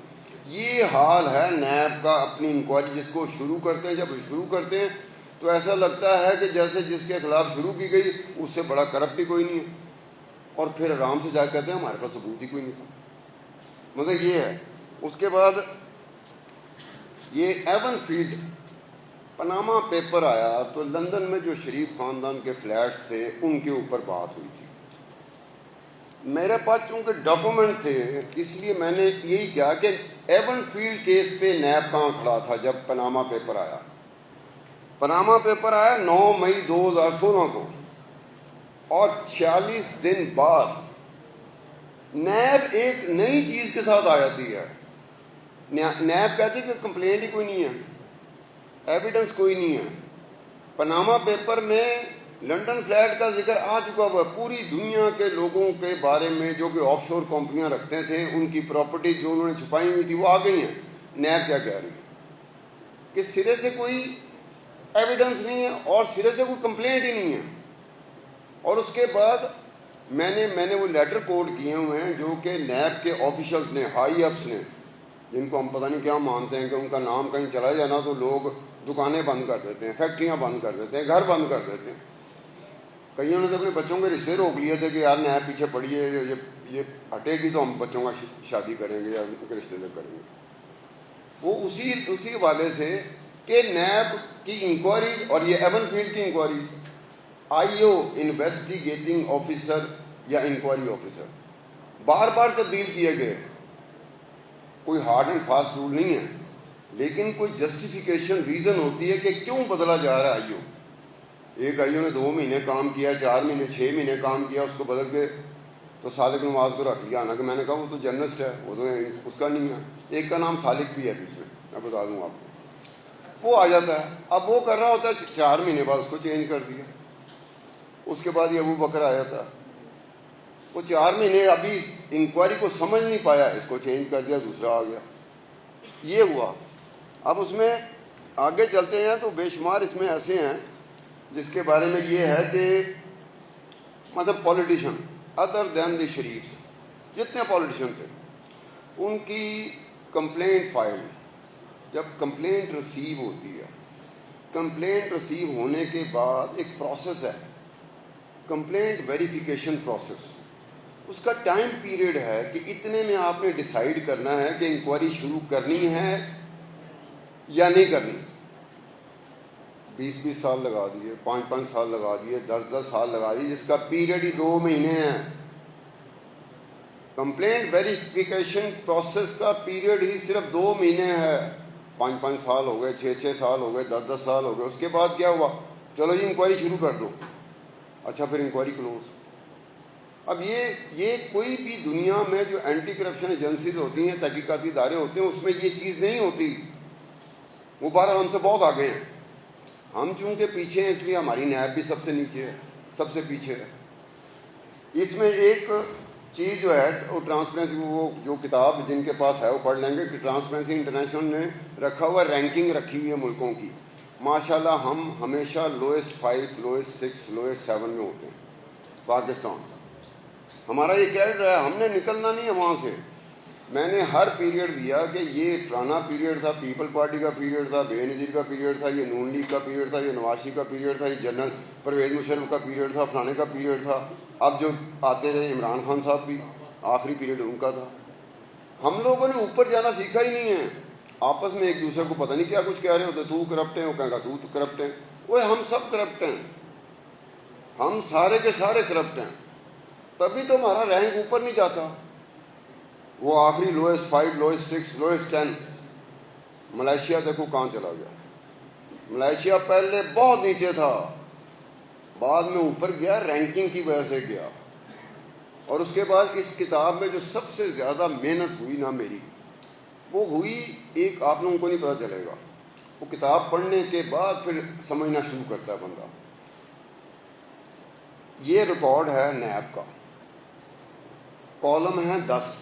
یہ حال ہے نیب کا اپنی انکوائری جس کو شروع کرتے ہیں. جب شروع کرتے ہیں تو ایسا لگتا ہے کہ جیسے جس کے خلاف شروع کی گئی اس سے بڑا کرپٹ ہی کوئی نہیں ہے، اور پھر آرام سے جا کے کہتے ہیں ہمارے پاس ثبوت ہی کوئی نہیں تھا. مطلب یہ ہے. اس کے بعد یہ ایون فیلڈ پاناما پیپر آیا تو لندن میں جو شریف خاندان کے فلیٹس تھے ان کے اوپر بات ہوئی تھی. میرے پاس چونکہ ڈاکومنٹ تھے اس لیے میں نے یہی کہا کہ ایون فیلڈ کیس پہ نیب کہاں کھڑا تھا جب پاناما پیپر آیا؟ پاناما پیپر آیا 9 مئی 2016 کو، اور 46 دن بعد نیب ایک نئی چیز کے ساتھ آ جاتی ہے. نیب کہتی کہ کمپلینٹ ہی کوئی نہیں ہے، ایویڈنس کوئی نہیں ہے. پاناما پیپر میں لنڈن فلیٹ کا ذکر آ چکا ہوا ہے. پوری دنیا کے لوگوں کے بارے میں جو کہ آف شور کمپنیاں رکھتے تھے، ان کی پراپرٹی جو انہوں نے چھپائی ہوئی تھی وہ آ گئی ہیں. نیب کیا کہہ رہی ہے کہ سرے سے کوئی ایویڈنس نہیں ہے اور سرے سے کوئی کمپلینٹ ہی نہیں ہے. اور اس کے بعد میں نے وہ لیٹر کوڈ کیے ہوئے ہیں جو کہ نیب کے آفیشلز نے، ہائی اپس نے، جن کو ہم پتہ نہیں کیا مانتے ہیں کہ ان کا نام کہیں چلا جانا تو لوگ دکانیں بند کر دیتے ہیں، فیکٹریاں بند کر دیتے ہیں، گھر بند کر دیتے ہیں. کئیوں نے تو اپنے بچوں کے رشتے روک لیے تھے کہ یار نیب پیچھے پڑی ہے، یہ ہٹے گی تو ہم بچوں کا شادی کریں گے یا ان کے رشتے کریں گے. وہ اسی حوالے سے کہ نیب کی انکوائریز اور یہ ایون فیلڈ کی انکوائریز، آئی او انویسٹیگیٹنگ آفیسر یا انکوائری آفیسر بار بار تبدیل کیے گئے. کوئی ہارڈ اینڈ فاسٹ رول نہیں ہے، لیکن کوئی جسٹیفیکیشن ریزن ہوتی ہے کہ کیوں بدلا جا رہا ہے آئی او. ایک آئی او نے 2 مہینے کام کیا، 4 مہینے 6 مہینے کام کیا، اس کو بدل کے تو صادق نواز کو رکھ لیا. حالانکہ میں نے کہا وہ تو جرنلسٹ ہے، وہ تو اس کا نہیں ہے. ایک کا نام صالح بھی ہے بیچ میں بتا دوں آپ کو. وہ آ جاتا ہے، اب وہ کر رہا ہوتا ہے، 4 مہینے بعد اس کو چینج کر دیا. اس کے بعد یہ ابو بکر آیا تھا، وہ 4 مہینے ابھی انکوائری کو سمجھ نہیں پایا، اس کو چینج کر دیا، دوسرا آ گیا. یہ ہوا. اب اس میں آگے چلتے ہیں تو بے شمار اس میں ایسے ہیں جس کے بارے میں یہ ہے کہ مطلب پولیٹیشین ادر دین دی شریفس، جتنے پولیٹیشین تھے ان کی کمپلینٹ فائل. جب کمپلینٹ ریسیو ہوتی ہے، کمپلینٹ ریسیو ہونے کے بعد ایک پروسیس ہے، کمپلینٹ ویریفیکیشن پروسیس. اس کا ٹائم پیریڈ ہے کہ اتنے میں آپ نے ڈیسائیڈ کرنا ہے کہ انکوائری شروع کرنی ہے یا نہیں کرنی. 20 سال لگا دیے، 5 سال لگا دیے، 10 سال لگا دیے، جس کا پیریڈ ہی 2 مہینے ہیں. کمپلینٹ ویریفیکیشن پروسیس کا پیریڈ ہی صرف 2 مہینے ہے. 5 سال ہو گئے، 6 سال ہو گئے، 10 سال ہو گئے. اس کے بعد کیا ہوا؟ چلو جی انکوائری شروع کر دو. اچھا پھر انکوائری کلوز. اب یہ کوئی بھی دنیا میں جو اینٹی کرپشن ایجنسیز ہوتی ہیں، تحقیقاتی ادارے ہوتے ہیں، اس میں یہ چیز نہیں ہوتی. وہ بہرحال ہم سے بہت آگے ہیں. ہم چونکہ پیچھے ہیں اس لیے ہماری نیب بھی سب سے نیچے ہے، سب سے پیچھے ہے. اس میں ایک چیز جو ہے وہ ٹرانسپیرنسی، وہ جو کتاب جن کے پاس ہے وہ پڑھ لیں گے کہ ٹرانسپیرنسی انٹرنیشنل نے رکھا ہوا رینکنگ رکھی ہوئی ہے ملکوں کی. ماشاءاللہ ہم ہمیشہ لوئسٹ 5، لوئسٹ 6، لوئسٹ 7 میں ہوتے ہیں. پاکستان ہمارا یہ کریڈٹ ہے، ہم نے نکلنا نہیں ہے وہاں سے. میں نے ہر پیریڈ دیا کہ یہ فلانا پیریڈ تھا، پیپل پارٹی کا پیریڈ تھا، بے نظیر کا پیریڈ تھا، یہ نون لیگ کا پیریڈ تھا، یہ نواز شریف کا پیریڈ تھا، یہ جنرل پرویز مشرف کا پیریڈ تھا، فلانے کا پیریڈ تھا. اب جو آتے رہے عمران خان صاحب بھی آخری پیریڈ ان کا تھا. ہم لوگوں نے اوپر جانا سیکھا ہی نہیں ہے. آپس میں ایک دوسرے کو پتہ نہیں کیا کچھ کہہ رہے ہوتے، تو کرپٹ ہیں، وہ کہے گا تو کرپٹ ہیں. وہ ہم سب کرپٹ ہیں، ہم سارے کے سارے کرپٹ ہیں. تبھی تو ہمارا رینک اوپر نہیں جاتا. وہ آخری لوئسٹ 5، لوئسٹ 6، لوئسٹ 10. ملائیشیا دیکھو کہاں چلا گیا. ملائیشیا پہلے بہت نیچے تھا، بعد میں اوپر گیا، رینکنگ کی وجہ سے گیا. اور اس کے بعد اس کتاب میں جو سب سے زیادہ محنت ہوئی نا میری، وہ ہوئی ایک، آپ لوگوں کو نہیں پتہ چلے گا، وہ کتاب پڑھنے کے بعد پھر سمجھنا شروع کرتا ہے بندہ. یہ ریکارڈ ہے نیب کا، کالم ہے 10،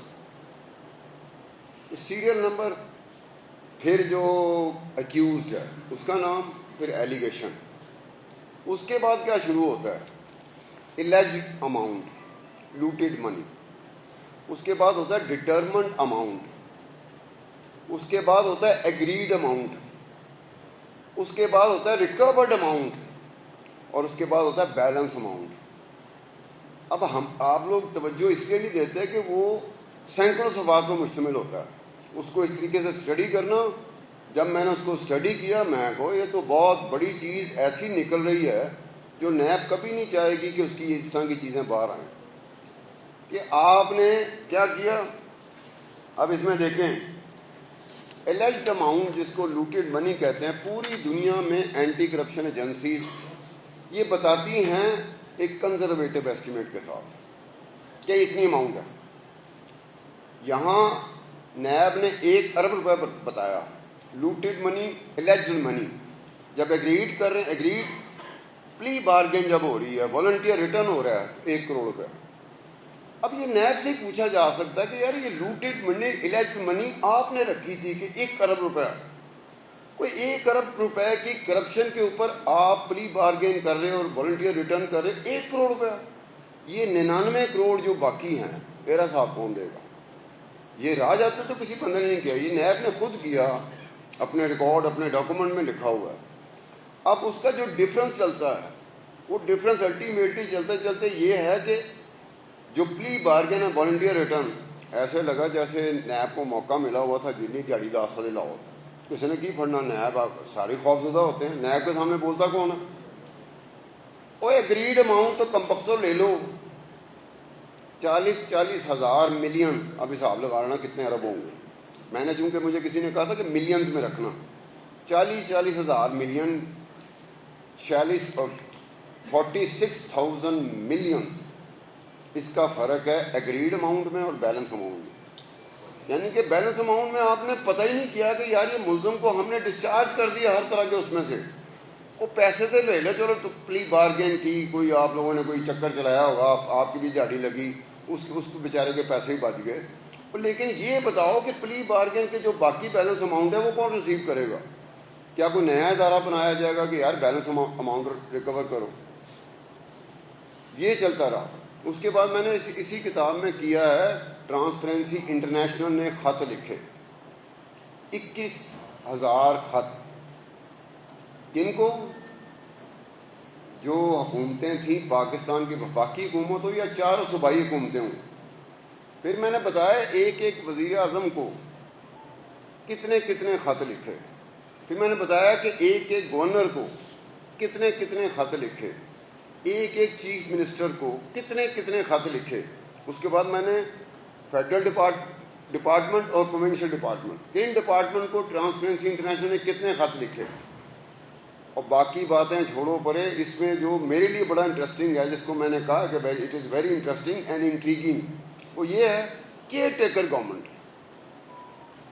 سیریل نمبر، پھر جو ایکیوزڈ ہے اس کا نام، پھر ایلیگیشن. اس کے بعد کیا شروع ہوتا ہے؟ اللیجڈ اماؤنٹ، لوٹیڈ منی. اس کے بعد ہوتا ہے ڈٹرمنڈ اماؤنٹ. اس کے بعد ہوتا ہے ایگریڈ اماؤنٹ. اس کے بعد ہوتا ہے ریکورڈ اماؤنٹ. اور اس کے بعد ہوتا ہے بیلنس اماؤنٹ. اب آپ لوگ توجہ اس لیے نہیں دیتے کہ وہ سینکڑوں صفحات پر مشتمل ہوتا ہے. اس کو اس طریقے سے اسٹڈی کرنا. جب میں نے اس کو اسٹڈی کیا، میں کہو یہ تو بہت بڑی چیز ایسی نکل رہی ہے جو نیب کبھی نہیں چاہے گی کہ اس کی اس طرح کی چیزیں باہر آئیں. کہ آپ نے کیا کیا؟ اب اس میں دیکھیں ایلیجڈ اماؤنٹ جس کو لوٹڈ منی کہتے ہیں، پوری دنیا میں اینٹی کرپشن ایجنسیز یہ بتاتی ہیں ایک کنزرویٹو ایسٹیمیٹ کے ساتھ کہ اتنی اماؤنٹ ہے. یہاں نیب نے 1 ارب روپے بتایا لوٹڈ منی، ایلیجڈ منی. جب ایگریڈ کر رہے ہیں، ایگریڈ پلی بارگین جب ہو رہی ہے، والنٹیئر ریٹرن ہو رہا ہے 1 کروڑ روپے. اب یہ نیب سے پوچھا جا سکتا ہے کہ یار یہ لوٹڈ منی، ایلیجڈ منی آپ نے رکھی تھی کہ 1 ارب روپے، کوئی 1 ارب روپے کی کرپشن کے اوپر آپ پلی بارگین کر رہے اور والنٹیئر ریٹرن کر رہے 1 کروڑ روپے. یہ 99 کروڑ جو باقی ہیں میرا صاحب کون دے گا؟ یہ راہ جاتے تو کسی بندے نے نہیں کیا، یہ نیب نے خود کیا، اپنے ریکارڈ اپنے ڈاکومنٹ میں لکھا ہوا ہے. اب اس کا جو ڈفرنس چلتا ہے وہ ڈفرنس الٹیمیٹلی چلتے چلتے یہ ہے کہ جو پلی بارگین ہے والنٹیئر ریٹرن، ایسے لگا جیسے نیب کو موقع ملا ہوا تھا جتنی دیہڑی داس دے لاؤ، کسی نے کی پڑھنا، نیب سارے خوفزدہ ہوتے ہیں، نیب کے سامنے بولتا کون ہے؟ وہ ایگریڈ اماؤنٹ تو کم بختوں لے لو 40 ہزار ملین، اب حساب لگا لینا کتنے ارب ہوں گے. میں نے چونکہ مجھے کسی نے کہا تھا کہ ملینز میں رکھنا، 40 ہزار ملین، 46,000 ملینز، اس کا فرق ہے ایگریڈ اماؤنٹ میں اور بیلنس اماؤنٹ میں. یعنی کہ بیلنس اماؤنٹ میں آپ نے پتہ ہی نہیں کیا کہ یار یہ ملزم کو ہم نے ڈسچارج کر دیا ہر طرح کے اس میں سے، وہ پیسے تو لے لے، چلو تو پلی بارگین کی، کوئی آپ لوگوں نے کوئی چکر چلایا ہوگا، آپ کی بھی دیہڑی لگی، اس کو بیچارے کے پیسے ہی بچ گئے. لیکن یہ بتاؤ کہ پلی بارگین کے جو باقی بیلنس اماؤنٹ ہے وہ کون ریسیو کرے گا؟ کیا کوئی نیا ادارہ بنایا جائے گا کہ یار بیلنس اماؤنٹ ریکور کرو؟ یہ چلتا رہا. اس کے بعد میں نے اسی کتاب میں کیا ہے، ٹرانسپیرنسی انٹرنیشنل نے خط لکھے 21,000 خط. کن کو؟ جو حکومتیں تھیں پاکستان کی وفاقی حکومت ہو یا 4 صوبائی حکومتیں ہوں. پھر میں نے بتایا ایک وزیر اعظم کو کتنے خط لکھے. پھر میں نے بتایا کہ ایک گورنر کو کتنے خط لکھے، ایک چیف منسٹر کو کتنے خط لکھے. اس کے بعد میں نے فیڈرل ڈپارٹمنٹ اور پروونشل ڈپارٹمنٹ، ان ڈپارٹمنٹ کو ٹرانسپیرنسی انٹرنیشنل نے کتنے خط لکھے. اور باقی باتیں چھوڑو پرے. اس میں جو میرے لیے بڑا انٹرسٹنگ ہے، جس کو میں نے کہا کہ it is very interesting and intriguing, وہ یہ ہے care taker government.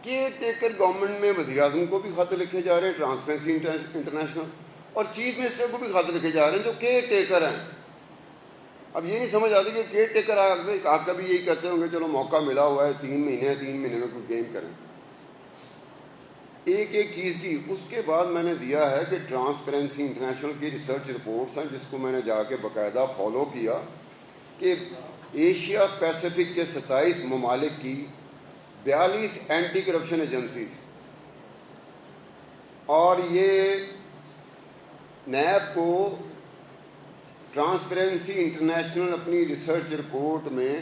Care taker government میں وزیر اعظم کو بھی خط لکھے جا رہے ہیں ٹرانسپیرنسی انٹرنیشنل، اور چیف منسٹر کو بھی خط لکھے جا رہے ہیں جو کیئر ٹیکر ہیں. اب یہ نہیں سمجھ آتی کہ کیئر ٹیکر آپ کا بھی یہی کرتے ہوں گے، چلو موقع ملا ہوا ہے 3 مہینے میں کوئی گیم کریں. ایک چیز کی. اس کے بعد میں نے دیا ہے کہ ٹرانسپیرنسی انٹرنیشنل کی ریسرچ رپورٹس ہیں، جس کو میں نے جا کے باقاعدہ فالو کیا، کہ ایشیا پیسیفک کے 27 ممالک کی 42 اینٹی کرپشن ایجنسیز، اور یہ نیب کو ٹرانسپیرنسی انٹرنیشنل اپنی ریسرچ رپورٹ میں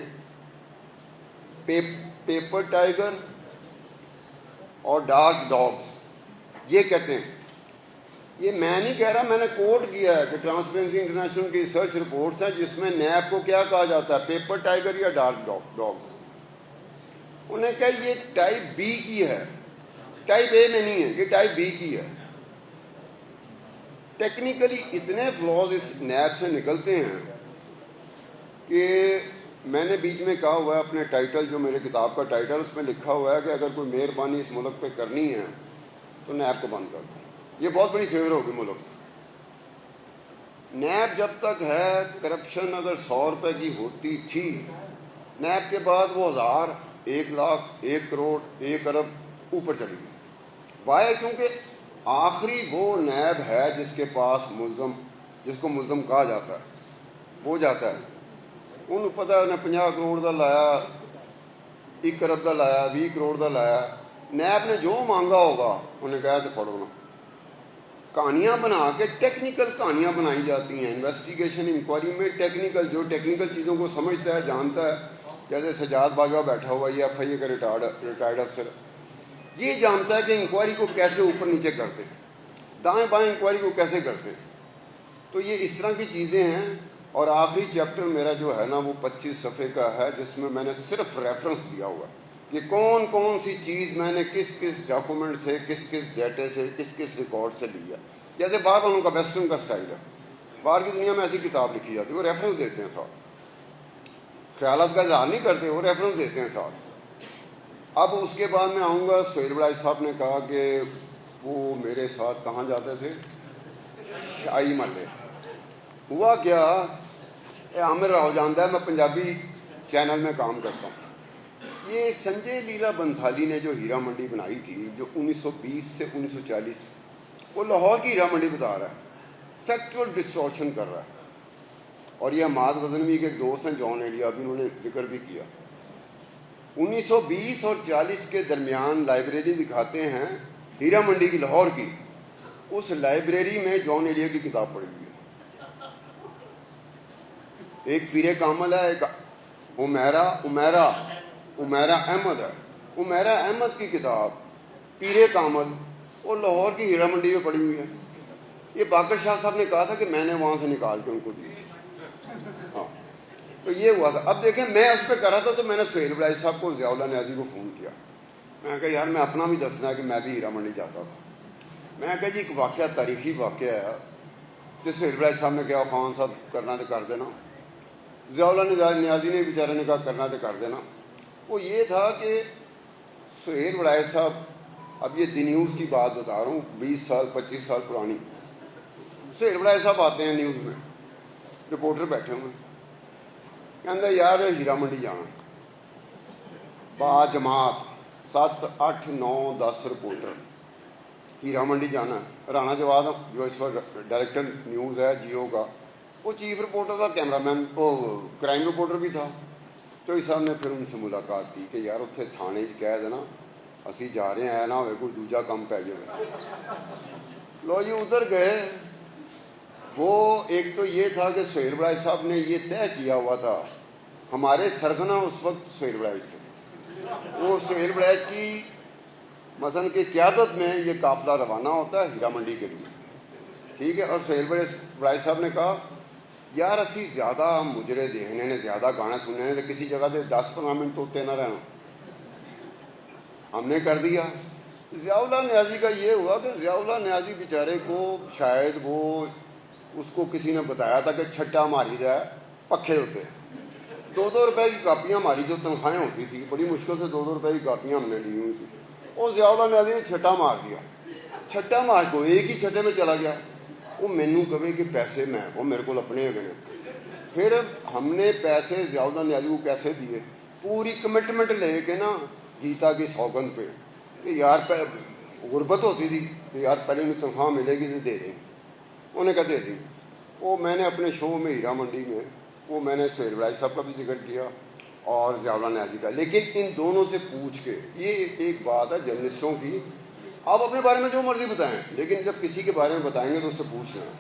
پیپر ٹائیگر اور ڈارک ڈاگز یہ کہتے ہیں. یہ میں نہیں کہہ رہا، میں نے کوٹ کیا ہے کہ ٹرانسپیرنسی انٹرنیشنل کی ریسرچ رپورٹس ہیں جس میں نیب کو کیا کہا جاتا ہے، پیپر ٹائیگر یا ڈارک ڈاگز. انہیں کہا یہ ٹائپ بی کی ہے، ٹائپ اے میں نہیں ہے، یہ ٹائپ بی کی ہے. ٹیکنیکلی اتنے فلاز اس نیب سے نکلتے ہیں کہ میں نے بیچ میں کہا ہوا ہے اپنے ٹائٹل، جو میرے کتاب کا ٹائٹل، اس میں لکھا ہوا ہے کہ اگر کوئی مہربانی اس ملک پہ کرنی ہے تو نیب کو بند کر دو. یہ بہت بڑی فیور ہوگی ملک. نیب جب تک ہے، کرپشن اگر 100 روپے کی ہوتی تھی، نیب کے بعد وہ 1000، 1 لاکھ، 1 کروڑ، 1 ارب اوپر چلی گئی. وائے؟ کیونکہ آخری وہ نیب ہے جس کے پاس ملزم، جس کو ملزم کہا جاتا ہے، وہ جاتا ہے. انہوں پتہ ہے انہیں 50 کروڑ کا لایا، 1 ارب کا لایا، 20 کروڑ کا لایا. نیب نے جو مانگا ہوگا انہیں کہا تو پڑھو نا. کہانیاں بنا کے ٹیکنیکل کہانیاں بنائی جاتی ہیں انویسٹیگیشن انکوائری میں. ٹیکنیکل جو ٹیکنیکل چیزوں کو سمجھتا ہے، جانتا ہے، جیسے سجاد باجوہ بیٹھا ہوا، یہ ایف آئی اے کا ریٹائرڈ افسر، یہ جانتا ہے کہ انکوائری کو کیسے اوپر نیچے کرتے، دائیں بائیں انکوائری کو کیسے کرتے. تو یہ اس طرح کی چیزیں ہیں. اور آخری چیپٹر میرا جو ہے نا وہ 25 صفحے کا ہے، جس میں نے صرف ریفرنس دیا ہوا ہے. کہ کون کون سی چیز میں نے کس کس ڈاکومنٹ سے, کس کس ڈیٹے سے, کس کس ریکارڈ سے لیا. جیسے باہر والوں کا ویسٹرن کا سٹائل ہے, باہر کی دنیا میں ایسی کتاب لکھی جاتی ہے, وہ ریفرنس دیتے ہیں ساتھ, خیالات کا اظہار نہیں کرتے, وہ ریفرنس دیتے ہیں ساتھ. اب اس کے بعد میں آؤں گا, سہیل بڑائی صاحب نے کہا کہ وہ میرے ساتھ کہاں جاتے تھے, شاہی محلے. ہوا کیا, عامر راؤ جانتا ہے میں پنجابی چینل میں کام کرتا ہوں. یہ سنجے لیلا بنسالی نے جو ہیرا منڈی بنائی تھی, جو 1920 سے 1940, وہ لاہور کی ہیرا منڈی بتا رہا ہے, فیکچوئل ڈسٹورشن کر رہا ہے. اور یہ حماد غزنوی کے ایک دوست ہیں جان ایلیا, ابھی انہوں نے ذکر بھی کیا. 1920 اور 40 کے درمیان لائبریری دکھاتے ہیں ہیرا منڈی کی, لاہور کی. اس لائبریری میں جان ایلیا کی کتاب پڑھی ہوئی ہے. ایک پیر کامل ہے, ایک عمیرہ احمد ہے. عمیرہ احمد کی کتاب پیر کامل اور لاہور کی ہیرا منڈی میں پڑھی ہوئی ہے. یہ باقر شاہ صاحب نے کہا تھا کہ میں نے وہاں سے نکال کے ان کو دی تھی. ہاں, تو یہ ہوا تھا. اب دیکھیں میں اس پہ کر رہا تھا تو میں نے سہیل بڑائی صاحب کو, ضیاء اللہ نیازی کو فون کیا. میں نے کہا یار میں اپنا بھی دسنا ہے کہ میں بھی ہیرا منڈی جاتا تھا. میں نے کہا جی ایک واقعہ, تاریخی واقعہ ہے, تو سہیل بڑائی صاحب نے کہا خان صاحب کرنا تو کر دینا. ضیاء اللہ نیازی نے بیچارے نے کہا کرنا تو کر دینا. وہ یہ تھا کہ سہیل بڑائی صاحب, اب یہ دی نیوز کی بات بتا رہا ہوں, 20 سال 25 سال پرانی. سہیل بڑائی صاحب آتے ہیں نیوز میں, رپورٹر بیٹھے ہوئے, کہتے یار ہیرا منڈی جانا, با جماعت 7 8 9 10 رپورٹر ہیرا منڈی جانا. رانا جواد جو اس وقت ڈائریکٹر نیوز ہے جیو کا, وہ چیف رپورٹر تھا, کیمرہ مین وہ کرائم رپورٹر بھی تھا. تو اس صاحب نے پھر ان سے ملاقات کی کہ یار اتنے تھانے کہہ دینا اسی جا رہے ہیں, نہ ہوئے کوئی دوجا کام پی جائے. لو جی ادھر گئے. وہ ایک تو یہ تھا کہ سہیل بڑائی صاحب نے یہ طے کیا ہوا تھا, ہمارے سرغنہ اس وقت سہیل بڑائی تھے, وہ سہیل بڑائی کی مثلا کہ قیادت میں یہ قافلہ روانہ ہوتا ہے ہیرا منڈی کے لیے, ٹھیک ہے. اور سہیل بڑائی صاحب نے کہا یار اسی زیادہ مجرے دیکھنے نے, زیادہ گانے سننے نے, کسی جگہ سے 10-15 منٹ تو ہوتے نہ رہنا. ہم نے کر دیا. ضیاء اللہ نیازی کا یہ ہوا کہ ضیاء اللہ نیازی بیچارے کو شاید وہ اس کو کسی نے بتایا تھا کہ چھٹا ماری جائے, پکھے ہوتے ہیں, 2-2 روپے کی کاپیاں ہماری جو تنخواہیں ہوتی تھی, بڑی مشکل سے 2-2 روپے کی کاپیاں ہم نے لی ہوئی تھی. اور ضیاء اللہ نیازی نے چھٹا مار دیا. چھٹا مار کو ایک ہی چھٹے میں چلا گیا. وہ مینو کہے کہ پیسے میں, وہ میرے کو اپنے ہو گئے. پھر ہم نے پیسے ضیاء اللہ نیازی کو کیسے دیے, پوری کمٹمنٹ لے کے نا گیتا کی سوگند پہ کہ یار غربت ہوتی تھی کہ یار پہلے میں تنخواہ ملے گی تو دے دیں. انہوں نے کہا دے دی. وہ میں نے اپنے شو میں ہیرا منڈی میں, وہ میں نے سہیل بڑائی صاحب کا بھی ذکر کیا اور ضیاء اللہ نیازی کا. لیکن ان دونوں سے پوچھ کے, یہ ایک بات ہے جرنلسٹوں کی, آپ اپنے بارے میں جو مرضی بتائیں, لیکن جب کسی کے بارے میں بتائیں گے تو اس سے پوچھنا ہے,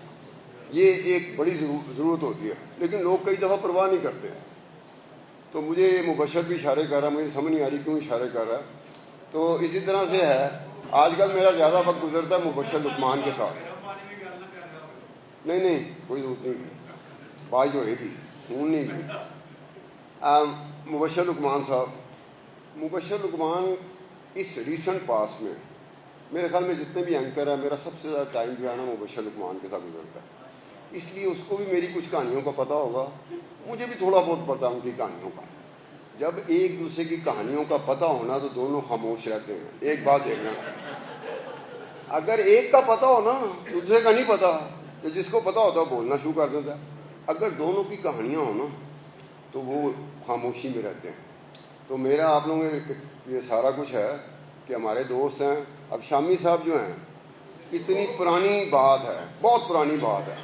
یہ ایک بڑی ضرورت ہوتی ہے. لیکن لوگ کئی دفعہ پرواہ نہیں کرتے. تو مجھے مبشر بھی اشارے کر رہا ہے, مجھے سمجھ نہیں آ رہی کیوں اشارے کر رہا ہے. تو اسی طرح سے ہے, آج کل میرا زیادہ وقت گزرتا ہے مبشر لقمان کے ساتھ. نہیں کوئی ضرورت نہیں کی, بات جو ہے گی خون نہیں کی. مبشر لقمان صاحب, مبشر لقمان اس ریسنٹ پاس میں میرے خیال میں جتنے بھی اینکر ہیں, میرا سب سے زیادہ ٹائم جو ہے نا مبشر لقمان کے ساتھ گزرتا ہے. اس لیے اس کو بھی میری کچھ کہانیوں کا پتہ ہوگا, مجھے بھی تھوڑا بہت پتہ ہے ان کی کہانیوں کا. جب ایک دوسرے کی کہانیوں کا پتہ ہونا تو دونوں خاموش رہتے ہیں. ایک بات دیکھنا, اگر ایک کا پتہ ہو نا دوسرے کا نہیں پتہ, تو جس کو پتہ ہوتا ہے بولنا شروع کر دیتا ہے. اگر دونوں کی کہانیاں ہوں نا تو وہ خاموشی میں رہتے ہیں. تو میرا آپ لوگوں کے یہ سارا کچھ ہے کہ ہمارے دوست ہیں. اب شامی صاحب جو ہیں, اتنی پرانی بات ہے, بہت پرانی بات ہے.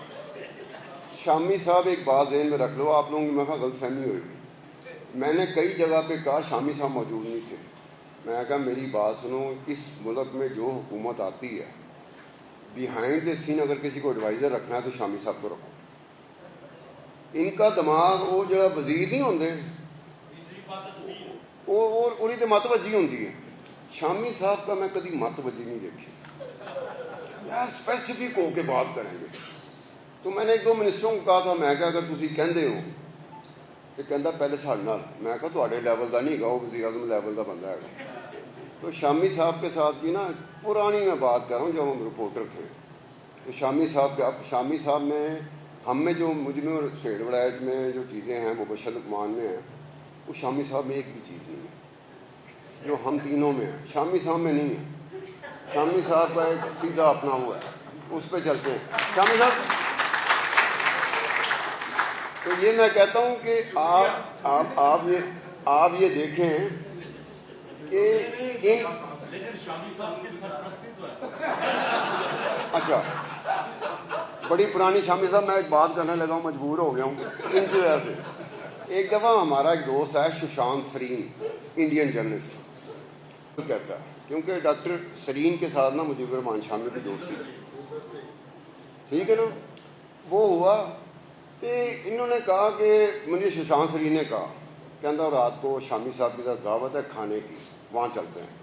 شامی صاحب ایک بات ذہن میں رکھ لو, آپ لوگوں کی میں غلط فہمی ہوئے گی. میں نے کئی جگہ پہ کہا شامی صاحب موجود نہیں تھے. میں نے کہا میری بات سنو, اس ملک میں جو حکومت آتی ہے بیہائنڈ دا سین اگر کسی کو ایڈوائزر رکھنا ہے تو شامی صاحب کو رکھو. ان کا دماغ وہ جو وزیر نہیں ہوتے, وہ انہیں تو مت وجی ہوتی ہے. شامی صاحب کا میں کبھی مت وجی نہیں دیکھی. اسپیسیفک ہو کے بات کریں گے. تو میں نے 1-2 منسٹروں کو کہا تھا, میں کہا اگر تسی کہندے ہو تو کہندا پہلے ساڈے نال، میں کہا تواڈے لیول دا نہیں گا، وہ وزیر اعظم لیول دا بندہ ہے. تو شامی صاحب کے ساتھ بھی نا پرانی میں بات کر رہا ہوں جب ہم رپورٹر تھے، تو شامی صاحب اب شامی صاحب میں ہم میں جو مجھ میں اور سہیل وڑائچ میں جو چیزیں ہیں، مبشر لقمان میں ہیں، وہ شامی صاحب میں ایک بھی چیز نہیں ہے جو ہم تینوں میں ہیں. شامی صاحب میں نہیں ہے. شامی صاحب کا ایک سیدھا اپنا ہوا ہے، اس پہ چلتے ہیں. شامی صاحب تو یہ میں کہتا ہوں کہ آپ یہ دیکھیں کہ اچھا بڑی پرانی شامی صاحب، میں ایک بات کرنے لگا ہوں، مجبور ہو گیا ہوں ان کی وجہ سے. ایک دفعہ ہمارا ایک دوست ہے ششانت سرین، انڈین جرنلسٹ، کہتا ہے کیونکہ ڈاکٹر سرین کے ساتھ نا مجیب الرحمان شامی کی دوستی تھی، ٹھیک ہے نا. وہ ہوا کہ انہوں نے کہا کہ مجھے ششانت سرین نے کہا، کہندا رات کو شامی صاحب کی طرف دعوت ہے کھانے کی، وہاں چلتے ہیں.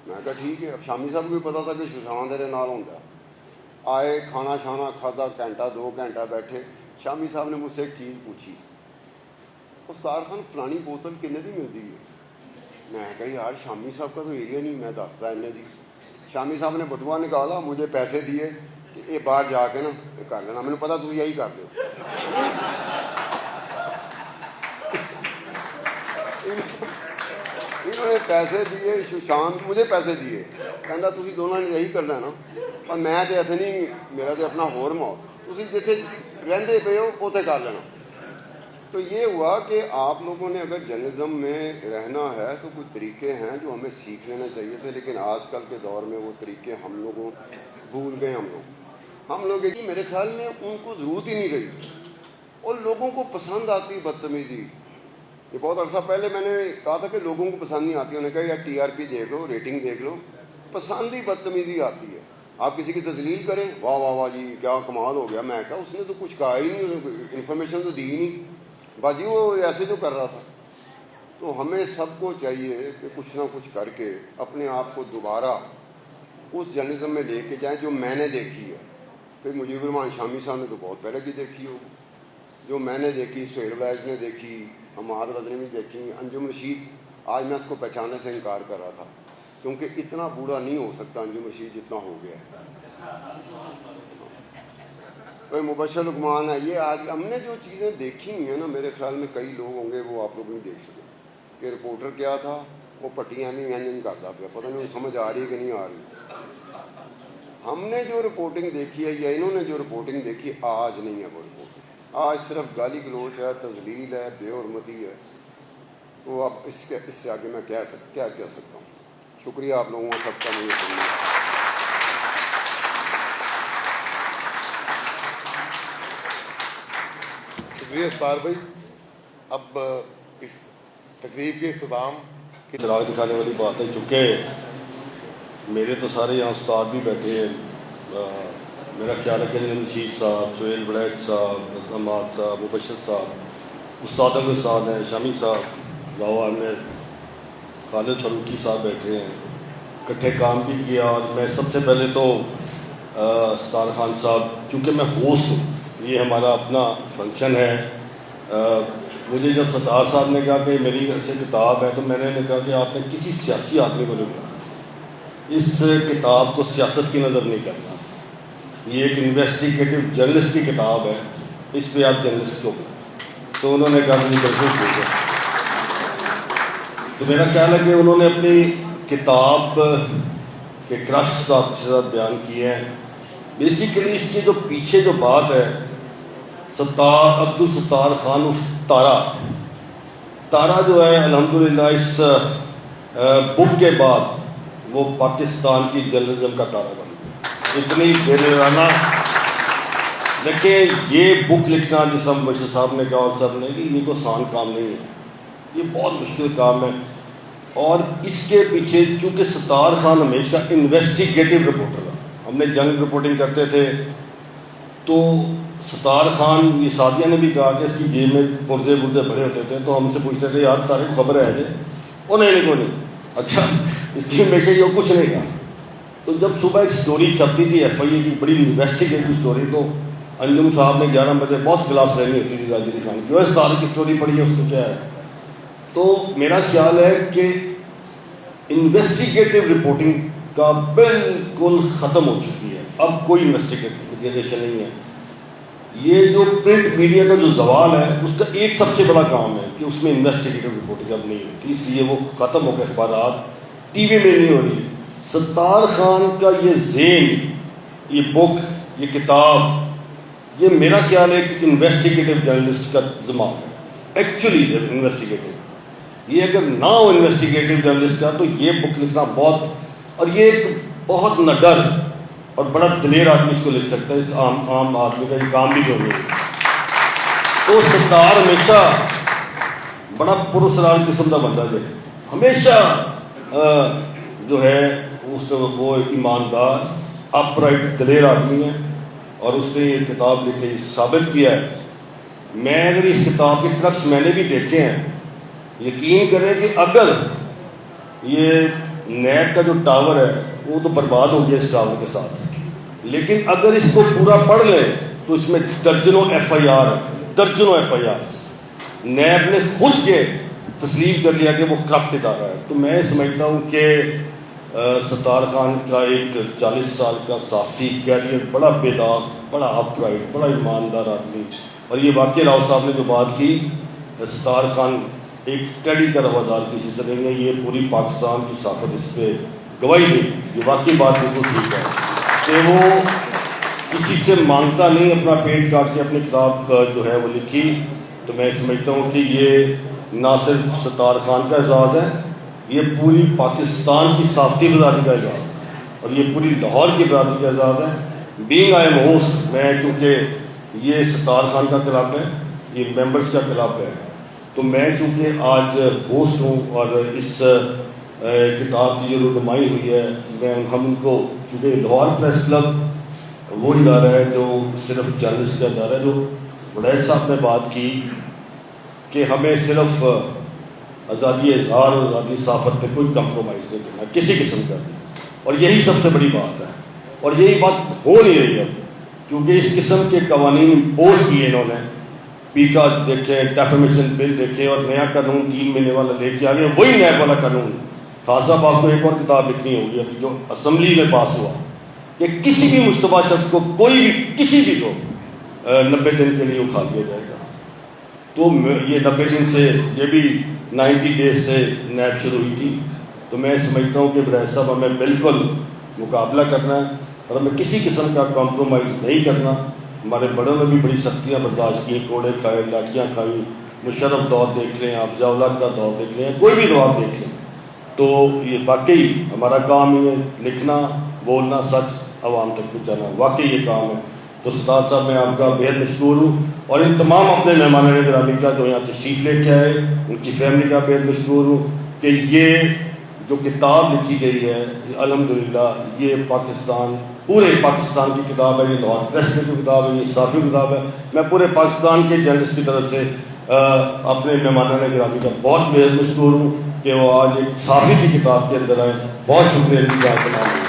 میں کہا ٹھیک ہے. اب شامی صاحب کو بھی پتا تھا کہ ششانت میرے نال ہوندا ہے. آئے، کھانا شانا کھادا، گھنٹہ 2 گھنٹہ بیٹھے. شامی صاحب نے مجھ سے ایک چیز پوچھی، استار خان فلانی بوتل کنے دی ملتی ہے؟ میں کہا یار شامی صاحب کا تو ایریا نہیں، میں دستا انہیں دی. شامی صاحب نے بٹوا نکالا، مجھے پیسے دیے کہ یہ باہر جا کے نا یہ کر لینا، مجھے پتا تھی یہی کر دو. انہوں نے پیسے دیے، ششانت مجھے پیسے دیے، کہندا تسی دونوں نے یہی کرنا نا. اور میں تو اتنے نہیں، میرا تو اپنا ہور ماحول، تسی جتھے رہندے پے ہو اتنے کر لینا. تو یہ ہوا کہ آپ لوگوں نے اگر جرنلزم میں رہنا ہے تو کچھ طریقے ہیں جو ہمیں سیکھ لینا چاہیے تھے، لیکن آج کل کے دور میں وہ طریقے ہم لوگوں بھول گئے. ہم لوگ میرے خیال میں ان کو ضرورت ہی نہیں رہی، اور لوگوں کو پسند آتی بدتمیزی. یہ بہت عرصہ پہلے میں نے کہا تھا کہ لوگوں کو پسند نہیں آتی، انہوں نے کہا یار TRP دیکھ لو، ریٹنگ دیکھ لو، پسند ہی بدتمیزی آتی ہے. آپ کسی کی تذلیل کریں، واہ واہ واہ جی کیا کمال ہو گیا. میں کہا اس نے تو کچھ کہا ہی نہیں، انفارمیشن تو دی ہی نہیں، باجی وہ ایسے جو کر رہا تھا. تو ہمیں سب کو چاہیے کہ کچھ نہ کچھ کر کے اپنے آپ کو دوبارہ اس جرنلزم میں لے کے جائیں جو میں نے دیکھی ہے. پھر مجیب الرحمان شامی صاحب نے تو بہت پہلے کی دیکھی ہو، جو میں نے دیکھی، سہیل وڑائچ نے دیکھی، حماد غزنوی نے دیکھی، انجم رشید. آج میں اس کو پہچاننے سے انکار کر رہا تھا کیونکہ اتنا بوڑھا نہیں ہو سکتا انجم رشید جتنا ہو گیا ہے. کوئی مبشر لقمان ہے. یہ آج ہم نے جو چیزیں دیکھی ہوئی ہیں نا، میرے خیال میں کئی لوگ ہوں گے وہ آپ لوگ نہیں دیکھ سکے کہ رپورٹر کیا تھا، وہ پٹیاں بھی وینجن کرتا پیا، پتہ نہیں سمجھ آ رہی ہے کہ نہیں آ رہی. ہم نے جو رپورٹنگ دیکھی ہے یا انہوں نے جو رپورٹنگ دیکھی آج نہیں ہے وہ رپورٹنگ. آج صرف گالی گلوچ ہے، تذلیل ہے، بے حرمتی ہے. تو اب اس سے آگے میں کیا کہہ سکتا ہوں. شکریہ آپ لوگوں کا سب کا مجھے سننے. شکریہ استار بھائی. اب اس تقریب کے اختتام کی چراغ دکھانے والی بات ہے، چونکہ میرے تو سارے یہاں استاد بھی بیٹھے ہیں. میرا خیال ہے کہ رشید صاحب، سہیل وڑائچ صاحب، حماد صاحب، مبشر صاحب استادوں کے استاد ہیں، شامی صاحب، باوا احمد، خالد فاروقی صاحب بیٹھے ہیں، اکٹھے کام بھی کیا. اور میں سب سے پہلے تو ستار خان صاحب، چونکہ میں ہوسٹ ہوں، یہ ہمارا اپنا فنکشن ہے. مجھے جب ستار صاحب نے کہا کہ میری عرصے کتاب ہے تو میں نے کہا کہ آپ نے کسی سیاسی آدمی کو نہیں پڑھا، اس کتاب کو سیاست کی نظر نہیں کرنا، یہ ایک انویسٹیگیٹو جرنلسٹ کی کتاب ہے، اس پہ آپ جرنلسٹ کو پڑھیں. تو انہوں نے کہا مجھے جرنلسٹ بھیجا. تو میرا خیال ہے کہ انہوں نے اپنی کتاب کے کرکس آپ کے ساتھ بیان کیے ہیں. بیسیکلی اس کے جو پیچھے جو بات ہے، عبدالستار خان عرف تارا جو ہے الحمدللہ اس بک کے بعد وہ پاکستان کی جرنلزم کا تارا بن گیا. اتنی دلانہ دیکھیں، یہ بک لکھنا جس طرح مبشر صاحب نے کہا اور سب نے کہ یہ کوئی آسان کام نہیں ہے، یہ بہت مشکل کام ہے. اور اس کے پیچھے چونکہ ستار خان ہمیشہ انویسٹیگیٹو رپورٹر رہا، ہم نے جنگ رپورٹنگ کرتے تھے تو ستار خان، یہ سعدیہ نے بھی کہا کہ اس کی جیب میں پرزے بھرے ہوتے تھے، تو ہم سے پوچھتے تھے یار تاریخ خبر ہے وہ نہیں کوئی نہیں. اچھا اس کی ہمیشہ یہ کچھ نہیں کہا. تو جب صبح ایک سٹوری چھپتی تھی FIA کی، بڑی انویسٹیگیٹو سٹوری، تو انجم صاحب نے 11 بجے بہت کلاس لینی ہوتی تھی زاجد خان کی، اس تاریخ کی سٹوری پڑھی ہے، اس کو کیا ہے. تو میرا خیال ہے کہ انویسٹیگیٹو رپورٹنگ کا بالکل ختم ہو چکی ہے، اب کوئی انویسٹیگیشن نہیں ہے. یہ جو پرنٹ میڈیا کا جو زوال ہے اس کا ایک سب سے بڑا کام ہے کہ اس میں انویسٹیگیٹو رپورٹنگ اب نہیں ہوتی، اس لیے وہ ختم ہو گئے، اخبارات ٹی وی میں نہیں ہو رہی. ستار خان کا یہ ذہن، یہ بک، یہ کتاب، یہ میرا خیال ہے کہ انویسٹیگیٹو جرنلسٹ کا دماغ ہے. ایکچولی انویسٹیگیٹو، یہ اگر نہ ہو انویسٹیگیٹو جرنلسٹ کا تو یہ بک لکھنا بہت، اور یہ ایک بہت نڈر اور بڑا دلیر آدمی اس کو لکھ سکتا ہے، اس کا عام آدمی کا یہ کام بھی جو نہیں ہے. تو ستار ہمیشہ بڑا پراسرار قسم کا بندہ ہے، ہمیشہ جو ہے اس نے وہ ایماندار اپ رائٹ دلیر آدمی ہے، اور اس نے یہ کتاب لکھ کے ثابت کیا ہے. میں اگر اس کتاب کے ٹرکس میں نے بھی دیکھے ہیں، یقین کریں کہ اگر یہ نیب کا جو ٹاور ہے وہ تو برباد ہو گیا اس ٹاور کے ساتھ، لیکن اگر اس کو پورا پڑھ لیں تو اس میں درجنوں ایف آئی آر، درجنوں ایف آئی آر نیب نے خود کے تسلیم کر لیا کہ وہ کرپٹ ادارہ ہے. تو میں سمجھتا ہوں کہ ستار خان کا ایک 40 سال کا صحافتی کیریئر بڑا بے داغ، بڑا اپ رائٹ، بڑا ایماندار آدمی. اور یہ واقعی راؤ صاحب نے جو بات کی، ستار خان ایک ٹیڈی کا روادار کسی سے نہیں ہے، یہ پوری پاکستان کی صحافت اس پہ گواہی دے گی. یہ واقعی بات بالکل ٹھیک ہے کہ وہ کسی سے مانگتا نہیں، اپنا پیٹ کاٹ کے اپنی کتاب جو ہے وہ لکھی. تو میں سمجھتا ہوں کہ یہ نہ صرف ستار خان کا اعزاز ہے، یہ پوری پاکستان کی صحافتی برادری کا اعزاز ہے، اور یہ پوری لاہور کی برادری کا اعزاز ہے. بینگ آئی ایم ہوسٹ، میں چونکہ یہ ستار خان کا کلب ہے، یہ ممبرز کا کلب ہے، تو میں چونکہ آج ہوسٹ ہوں اور اس کتاب کی جو رونمائی ہوئی ہے، ہم ان کو، چونکہ لاہور پریس کلب وہ ادارہ ہے جو صرف جرنلسٹ کا ادارہ ہے، جو وڈیل صاحب نے بات کی کہ ہمیں صرف آزادی اظہار اور آزادی صحافت پہ کوئی کمپرومائز نہیں کرنا کسی قسم کا بھی، اور یہی سب سے بڑی بات ہے. اور یہی بات ہو نہیں رہی اب، کیونکہ اس قسم کے قوانین امپوز کیے انہوں نے، پیکا دیکھیں، ڈیفیمیشن بل دیکھیں، اور نیا قانون 3 مہینے والا لے کے آگے، وہی نیب والا قانون. خان صاحب آپ کو ایک اور کتاب لکھنی ہوگی ابھی جو اسمبلی میں پاس ہوا، کہ کسی بھی مشتبہ شخص کو، کوئی بھی کسی بھی کو 90 دن کے لیے اٹھا لیا جائے گا. تو یہ 90 دن سے، یہ بھی 90 ڈیز سے نیب شروع ہوئی تھی. تو میں سمجھتا ہوں کہ وڈیل صاحب ہمیں بالکل مقابلہ کرنا ہے، اور ہمیں کسی قسم کا کمپرومائز نہیں کرنا. ہمارے بڑوں نے بھی بڑی سختیاں برداشت کی، کوڑے کھائے، لاٹھیاں کھائی. مشرف دور دیکھ لیں آپ، ضیاء الحق کا دور دیکھ لیں، کوئی بھی دور دیکھ لیں. تو یہ واقعی ہمارا کام یہ لکھنا، بولنا، سچ عوام تک پہنچانا، واقعی یہ کام ہے. تو ستار صاحب میں آپ کا بہت مشکور ہوں، اور ان تمام اپنے مہمانان گرامی کا جو یہاں تشریف لے کے آئے، ان کی فیملی کا بہت مشکور ہوں کہ یہ جو کتاب لکھی گئی ہے الحمدللہ یہ پاکستان، پورے پاکستان کی کتاب ہے، یہ لاہور پریس کی کتاب ہے، یہ صحافی کتاب ہے. میں پورے پاکستان کے جرنلسٹ کی طرف سے اپنے مہمانان گرامی کا بہت بہت مشکور ہوں کہ وہ آج ایک صحافی کی کتاب کے اندر آئے. بہت شکریہ جی آپ کا.